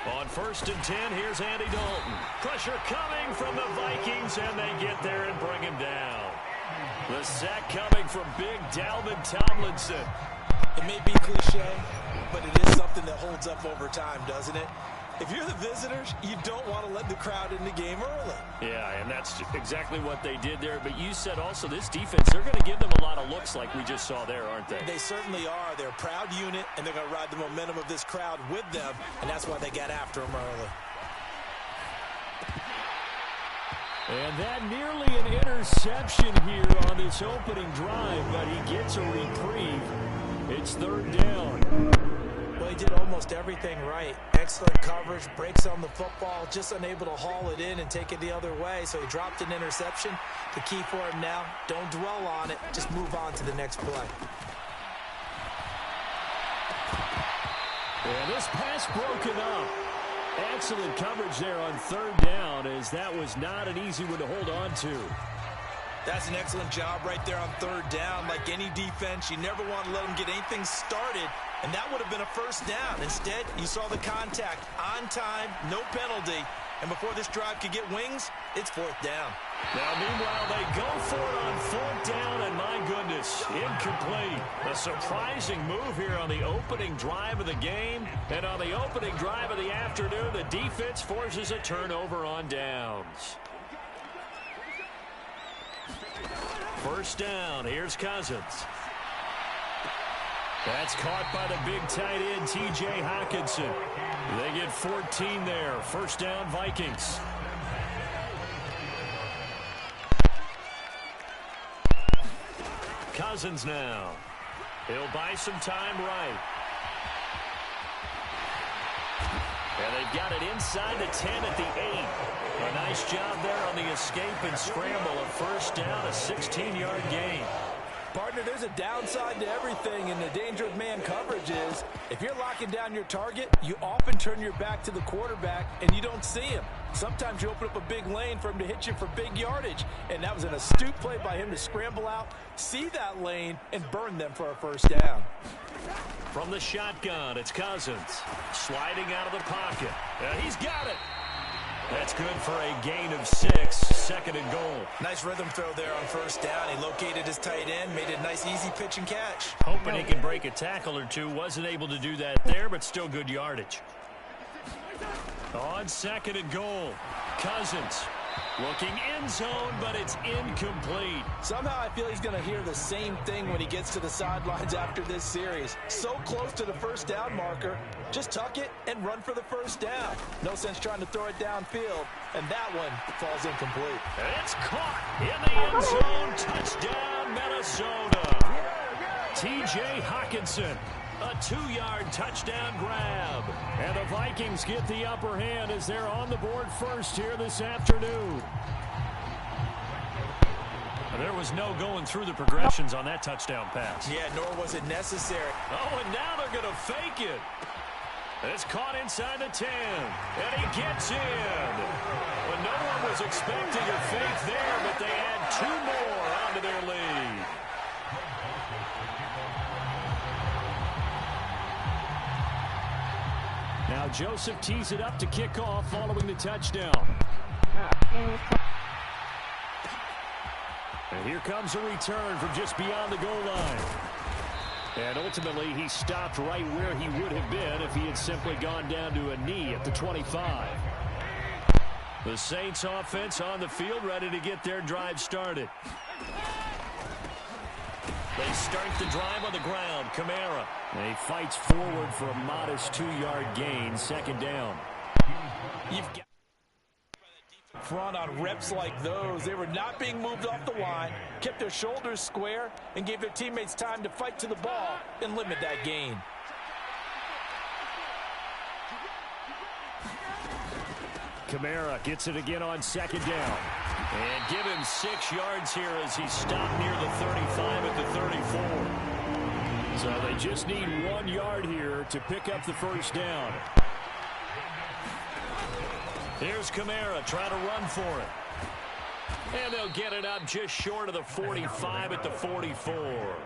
On 1st and 10, here's Andy Dalton. Pressure coming from the Vikings, and they get there and bring him down. The sack coming from big Dalvin Tomlinson. It may be cliche, but it is something that holds up over time, doesn't it? If you're the visitors, you don't want to let the crowd in the game early. Yeah, and that's exactly what they did there. But you said also this defense, they're going to give them a lot of looks like we just saw there, aren't they? They certainly are. They're a proud unit, and they're going to ride the momentum of this crowd with them, and that's why they got after them early. And that nearly an interception here on this opening drive, but he gets a reprieve. It's third down. Well, he did almost everything right. Excellent coverage, breaks on the football, just unable to haul it in and take it the other way, so he dropped an interception. The key for him now, don't dwell on it, just move on to the next play. And this pass broken up. Excellent coverage there on third down, as that was not an easy one to hold on to. That's an excellent job right there on third down. Like any defense, you never want to let them get anything started, and that would have been a first down. Instead, you saw the contact on time, no penalty, and before this drive could get wings, it's fourth down. Now, meanwhile, they go for it on fourth down, and my goodness, incomplete. A surprising move here on the opening drive of the game, and on the opening drive of the afternoon, the defense forces a turnover on downs. First down, here's Cousins. That's caught by the big tight end, T.J. Hockenson. They get 14 there. First down, Vikings. Cousins now. He'll buy some time right. And they've got it inside the 10 at the 8. A nice job there on the escape and scramble. A first down, a 16-yard gain. Partner, there's a downside to everything, and the danger of man coverage is if you're locking down your target, you often turn your back to the quarterback and you don't see him. Sometimes you open up a big lane for him to hit you for big yardage, and that was an astute play by him to scramble out, see that lane, and burn them for a first down. From the shotgun, it's Cousins. Sliding out of the pocket. He's got it. That's good for a gain of 6, second and goal. Nice rhythm throw there on first down. He located his tight end, made a nice easy pitch and catch. Hoping he can break a tackle or two. Wasn't able to do that there, but still good yardage. On second and goal, Cousins looking end zone, but it's incomplete. Somehow I feel he's going to hear the same thing when he gets to the sidelines after this series. So close to the first down marker. Just tuck it and run for the first down. No sense trying to throw it downfield, and that one falls incomplete. And it's caught in the end zone. Touchdown, Minnesota. T.J. Hockenson. A 2-yard touchdown grab. And the Vikings get the upper hand as they're on the board first here this afternoon. There was no going through the progressions on that touchdown pass. Yeah, nor was it necessary. Oh, and now they're going to fake it. It's caught inside the 10. And he gets in. Well, no one was expecting a fake there, but they add 2 more onto their lead. Now Joseph tees it up to kick off following the touchdown. And here comes a return from just beyond the goal line. And ultimately, he stopped right where he would have been if he had simply gone down to a knee at the 25. The Saints offense on the field, ready to get their drive started. They start the drive on the ground. Kamara. He fights forward for a modest 2-yard gain. Second down. You've got front on reps like those. They were not being moved off the line, kept their shoulders square, and gave their teammates time to fight to the ball and limit that gain. Kamara gets it again on second down. And give him 6 yards here as he stopped near the 35 at the 34. So they just need 1 yard here to pick up the first down. Here's Kamara trying to run for it. And they'll get it up just short of the 45 at the 44.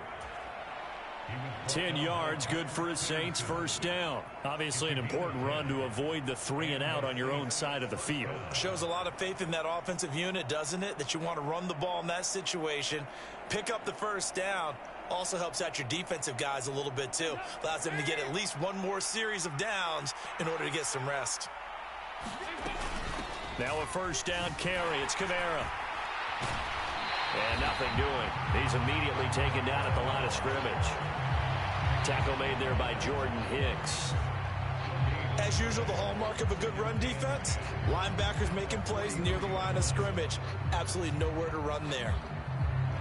10 yards, good for his Saints, first down. Obviously an important run to avoid the 3 and out on your own side of the field. Shows a lot of faith in that offensive unit, doesn't it? That you want to run the ball in that situation, pick up the first down. Also helps out your defensive guys a little bit too. Allows them to get at least 1 more series of downs in order to get some rest. Now a first down carry. It's Kamara. And nothing doing. He's immediately taken down at the line of scrimmage. Tackle made there by Jordan Hicks. As usual, the hallmark of a good run defense, linebackers making plays near the line of scrimmage. Absolutely nowhere to run there.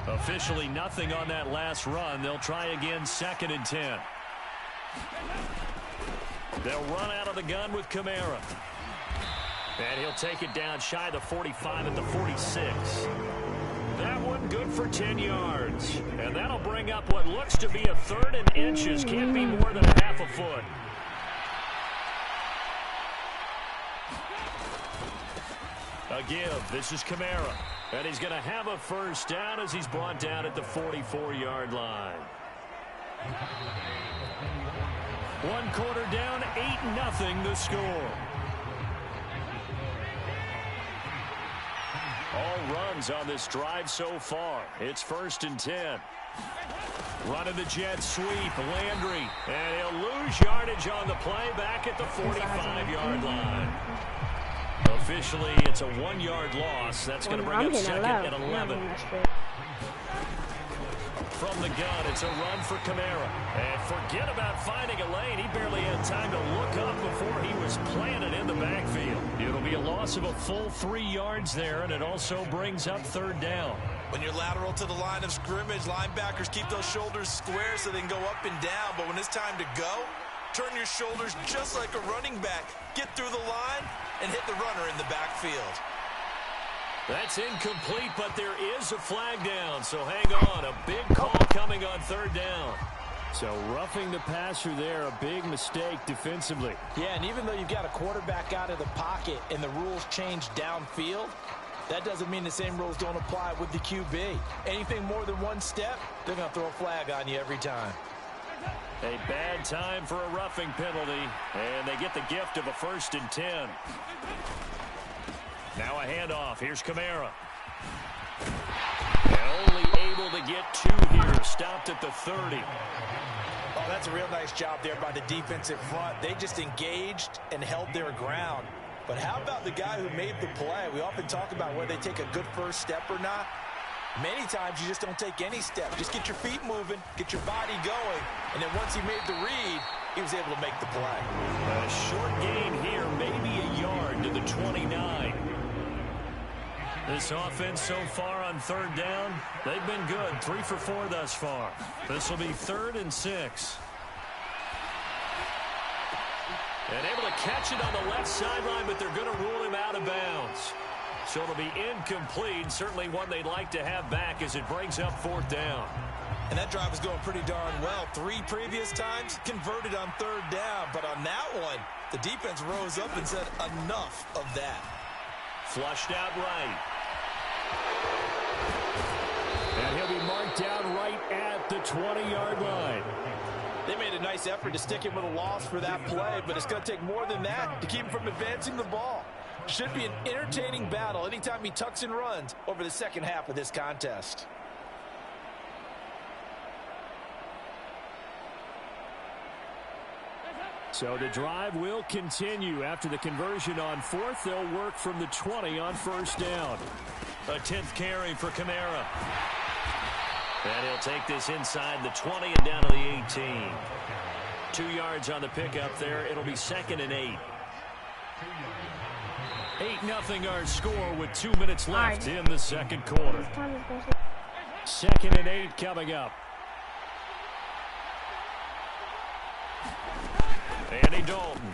Officially nothing on that last run. They'll try again, 2nd and 10. They'll run out of the gun with Kamara. And he'll take it down shy of the 45 at the 46. That one good for 10 yards. And that'll bring up what looks to be a 3rd and inches. Can't be more than a half a foot. A give. This is Kamara. And he's going to have a first down as he's brought down at the 44-yard line. 1 quarter down, 8-0 the score. All runs on this drive so far. It's 1st and 10. Running the jet sweep, Landry. And he'll lose yardage on the play back at the 45-yard line. Officially, it's a 1-yard loss. That's going to bring up 2nd and 11. From the gun, it's a run for Kamara. And forget about finding a lane. He barely had time to look up before he was planted in the backfield. It'll be a loss of a full 3 yards there, and it also brings up 3rd down. When you're lateral to the line of scrimmage, linebackers keep those shoulders square so they can go up and down. But when it's time to go, turn your shoulders just like a running back. Get through the line and hit the runner in the backfield. That's incomplete, but there is a flag down, so hang on. A big call coming on 3rd down. So roughing the passer there, a big mistake defensively. Yeah, and even though you've got a quarterback out of the pocket and the rules change downfield, that doesn't mean the same rules don't apply with the QB. Anything more than 1 step, they're going to throw a flag on you every time. A bad time for a roughing penalty, and they get the gift of a 1st and 10. Now a handoff. Here's Kamara. And only able to get 2 here. Stopped at the 30. Oh, that's a real nice job there by the defensive front. They just engaged and held their ground. But how about the guy who made the play? We often talk about whether they take a good first step or not. Many times you just don't take any step. Just get your feet moving, get your body going, and then once he made the read, he was able to make the play. A short gain here, maybe a yard to the 29. This offense so far on 3rd down, they've been good. 3 for 4 thus far. This will be 3rd and 6. And able to catch it on the left sideline, but they're going to rule him out of bounds. So it'll be incomplete. Certainly one they'd like to have back as it brings up 4th down. And that drive is going pretty darn well. 3 previous times converted on 3rd down. But on that one, the defense rose up and said enough of that. Flushed out right. And he'll be marked down right at the 20-yard line. They made a nice effort to stick him with a loss for that play, but it's going to take more than that to keep him from advancing the ball. Should be an entertaining battle anytime he tucks and runs over the second half of this contest. So the drive will continue. After the conversion on 4th, they'll work from the 20 on 1st down. A 10th carry for Kamara. And he'll take this inside the 20 and down to the 18. 2 yards on the pickup there. It'll be 2nd and 8. 8-0 our score with 2 minutes left in the 2nd quarter. 2nd and 8 coming up. Andy Dalton.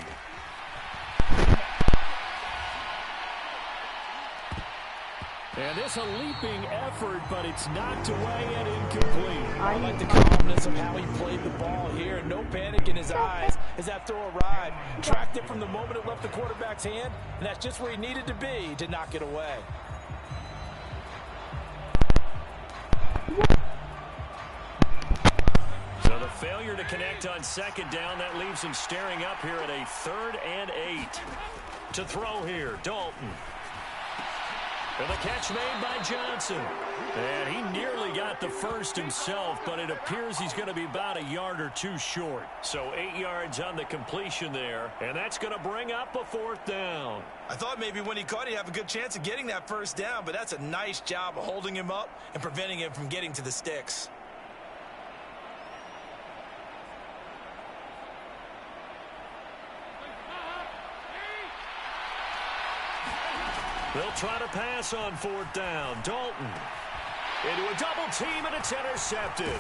And it's a leaping effort, but it's knocked away and incomplete. I like the calmness of how he played the ball here. No panic in his eyes as that throw arrived. Tracked it from the moment it left the quarterback's hand, and that's just where he needed to be to knock it away. So the failure to connect on 2nd down, that leaves him staring up here at a 3rd and 8. To throw here, Dalton. And the catch made by Johnson. And he nearly got the first himself, but it appears he's going to be about a yard or two short. So 8 yards on the completion there, and that's going to bring up a 4th down. I thought maybe when he caught it, he'd have a good chance of getting that first down, but that's a nice job of holding him up and preventing him from getting to the sticks. They'll try to pass on 4th down. Dalton into a double team, and it's intercepted.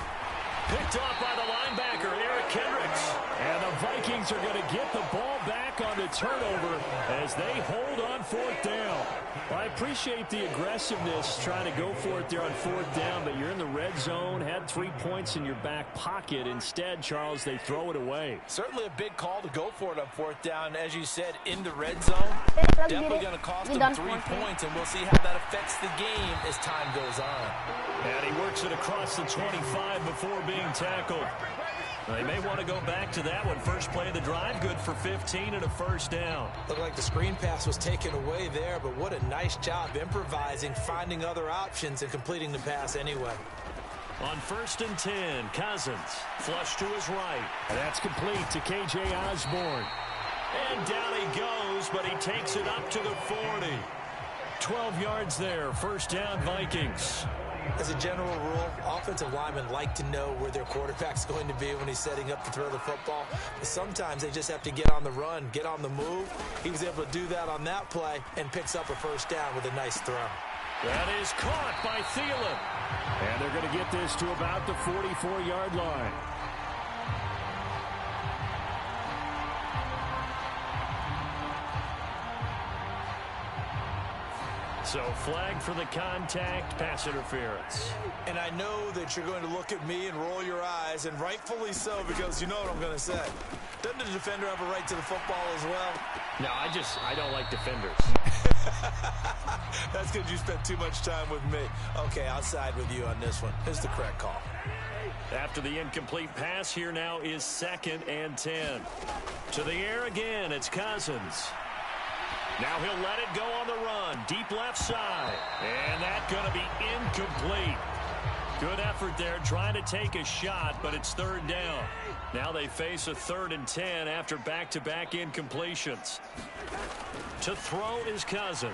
Picked off by the linebacker, Eric Kendricks. And the Vikings are going to get the ball back on the turnover as they hold on 4th down. Well, I appreciate the aggressiveness trying to go for it there on 4th down, but you're in the red zone, had 3 points in your back pocket. Instead, Charles, they throw it away. Certainly a big call to go for it on 4th down. As you said, in the red zone, definitely going to cost them 3 points, and we'll see how that affects the game as time goes on. And he works it across the 25 before being tackled. They may want to go back to that one. First play of the drive, good for 15 and a 1st down. Looked like the screen pass was taken away there, but what a nice job improvising, finding other options, and completing the pass anyway. On 1st and 10, Cousins flush to his right. And that's complete to K.J. Osborne. And down he goes, but he takes it up to the 40. 12 yards there, 1st down Vikings. As a general rule, offensive linemen like to know where their quarterback's going to be when he's setting up to throw the football. But sometimes they just have to get on the run, get on the move. He was able to do that on that play and picks up a 1st down with a nice throw. That is caught by Thielen. And they're going to get this to about the 44-yard line. So flag for the contact, pass interference. And I know that you're going to look at me and roll your eyes, and rightfully so, because you know what I'm going to say. Doesn't the defender have a right to the football as well? No, I don't like defenders. That's because you spent too much time with me. Okay, I'll side with you on this one. This is the correct call. After the incomplete pass, here now is 2nd and 10. To the air again, it's Cousins. Now he'll let it go on the run. Deep left side. And that's going to be incomplete. Good effort there trying to take a shot, but it's 3rd down. Now they face a 3rd and 10 after back-to-back incompletions. To throw is Cousins.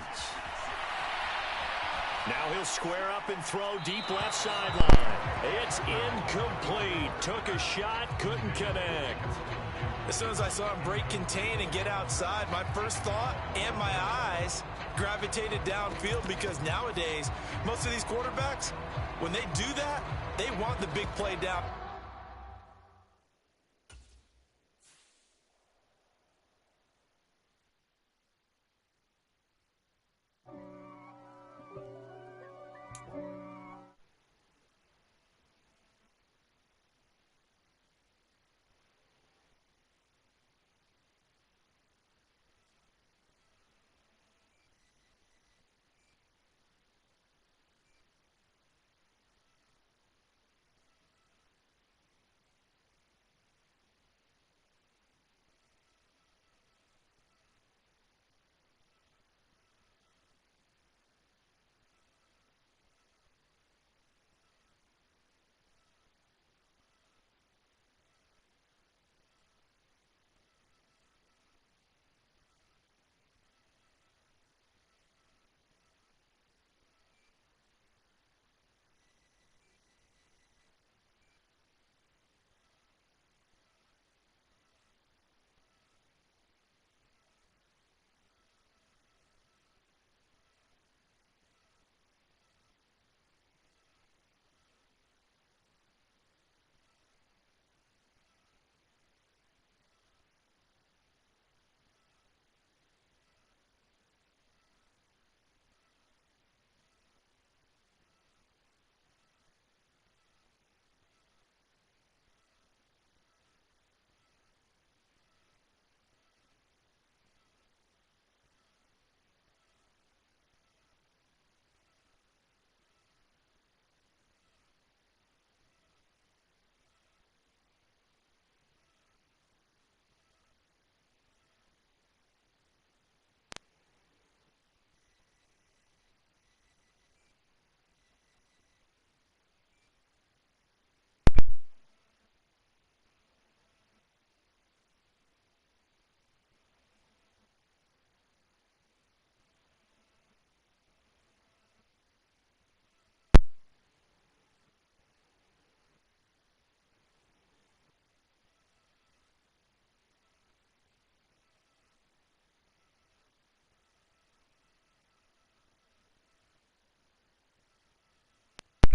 Now he'll square up and throw deep left sideline. It's incomplete. Took a shot, couldn't connect. As soon as I saw him break contain and get outside, my first thought and my eyes gravitated downfield, because nowadays, most of these quarterbacks, when they do that, they want the big play down.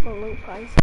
for loot price.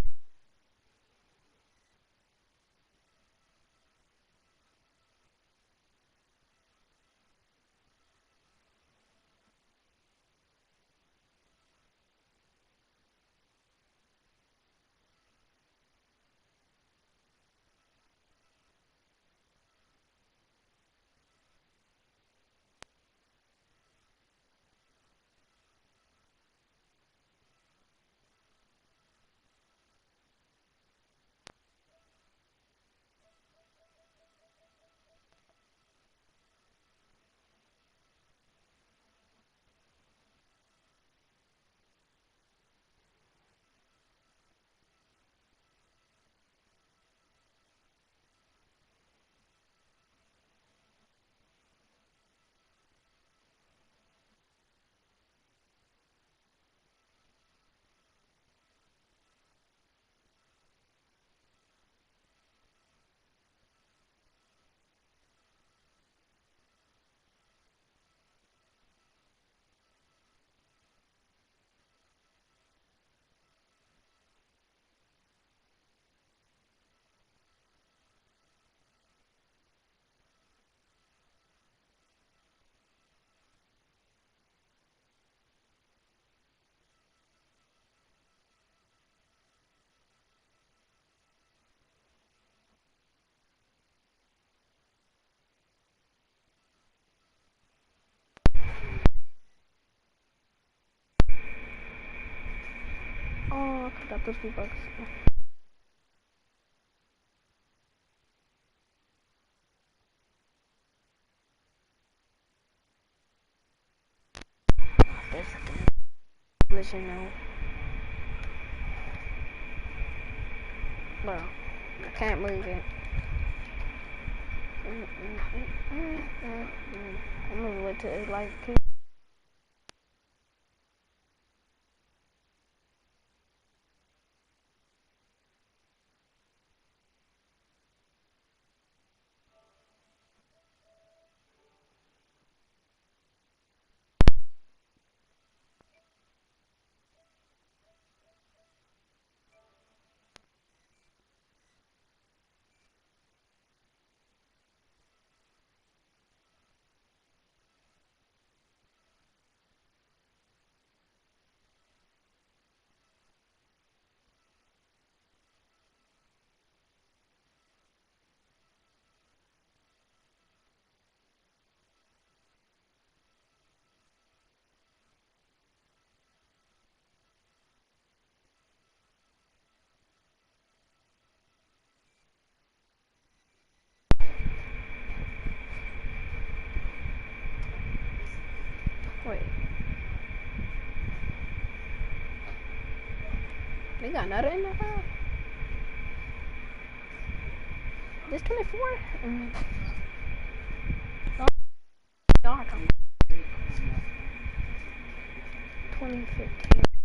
Oh, I could got those V-Bucks. There's a collision now. Bro, I can't move it. I'm gonna wait till it like wait. They got another in the file? This 24? Dark. 2015.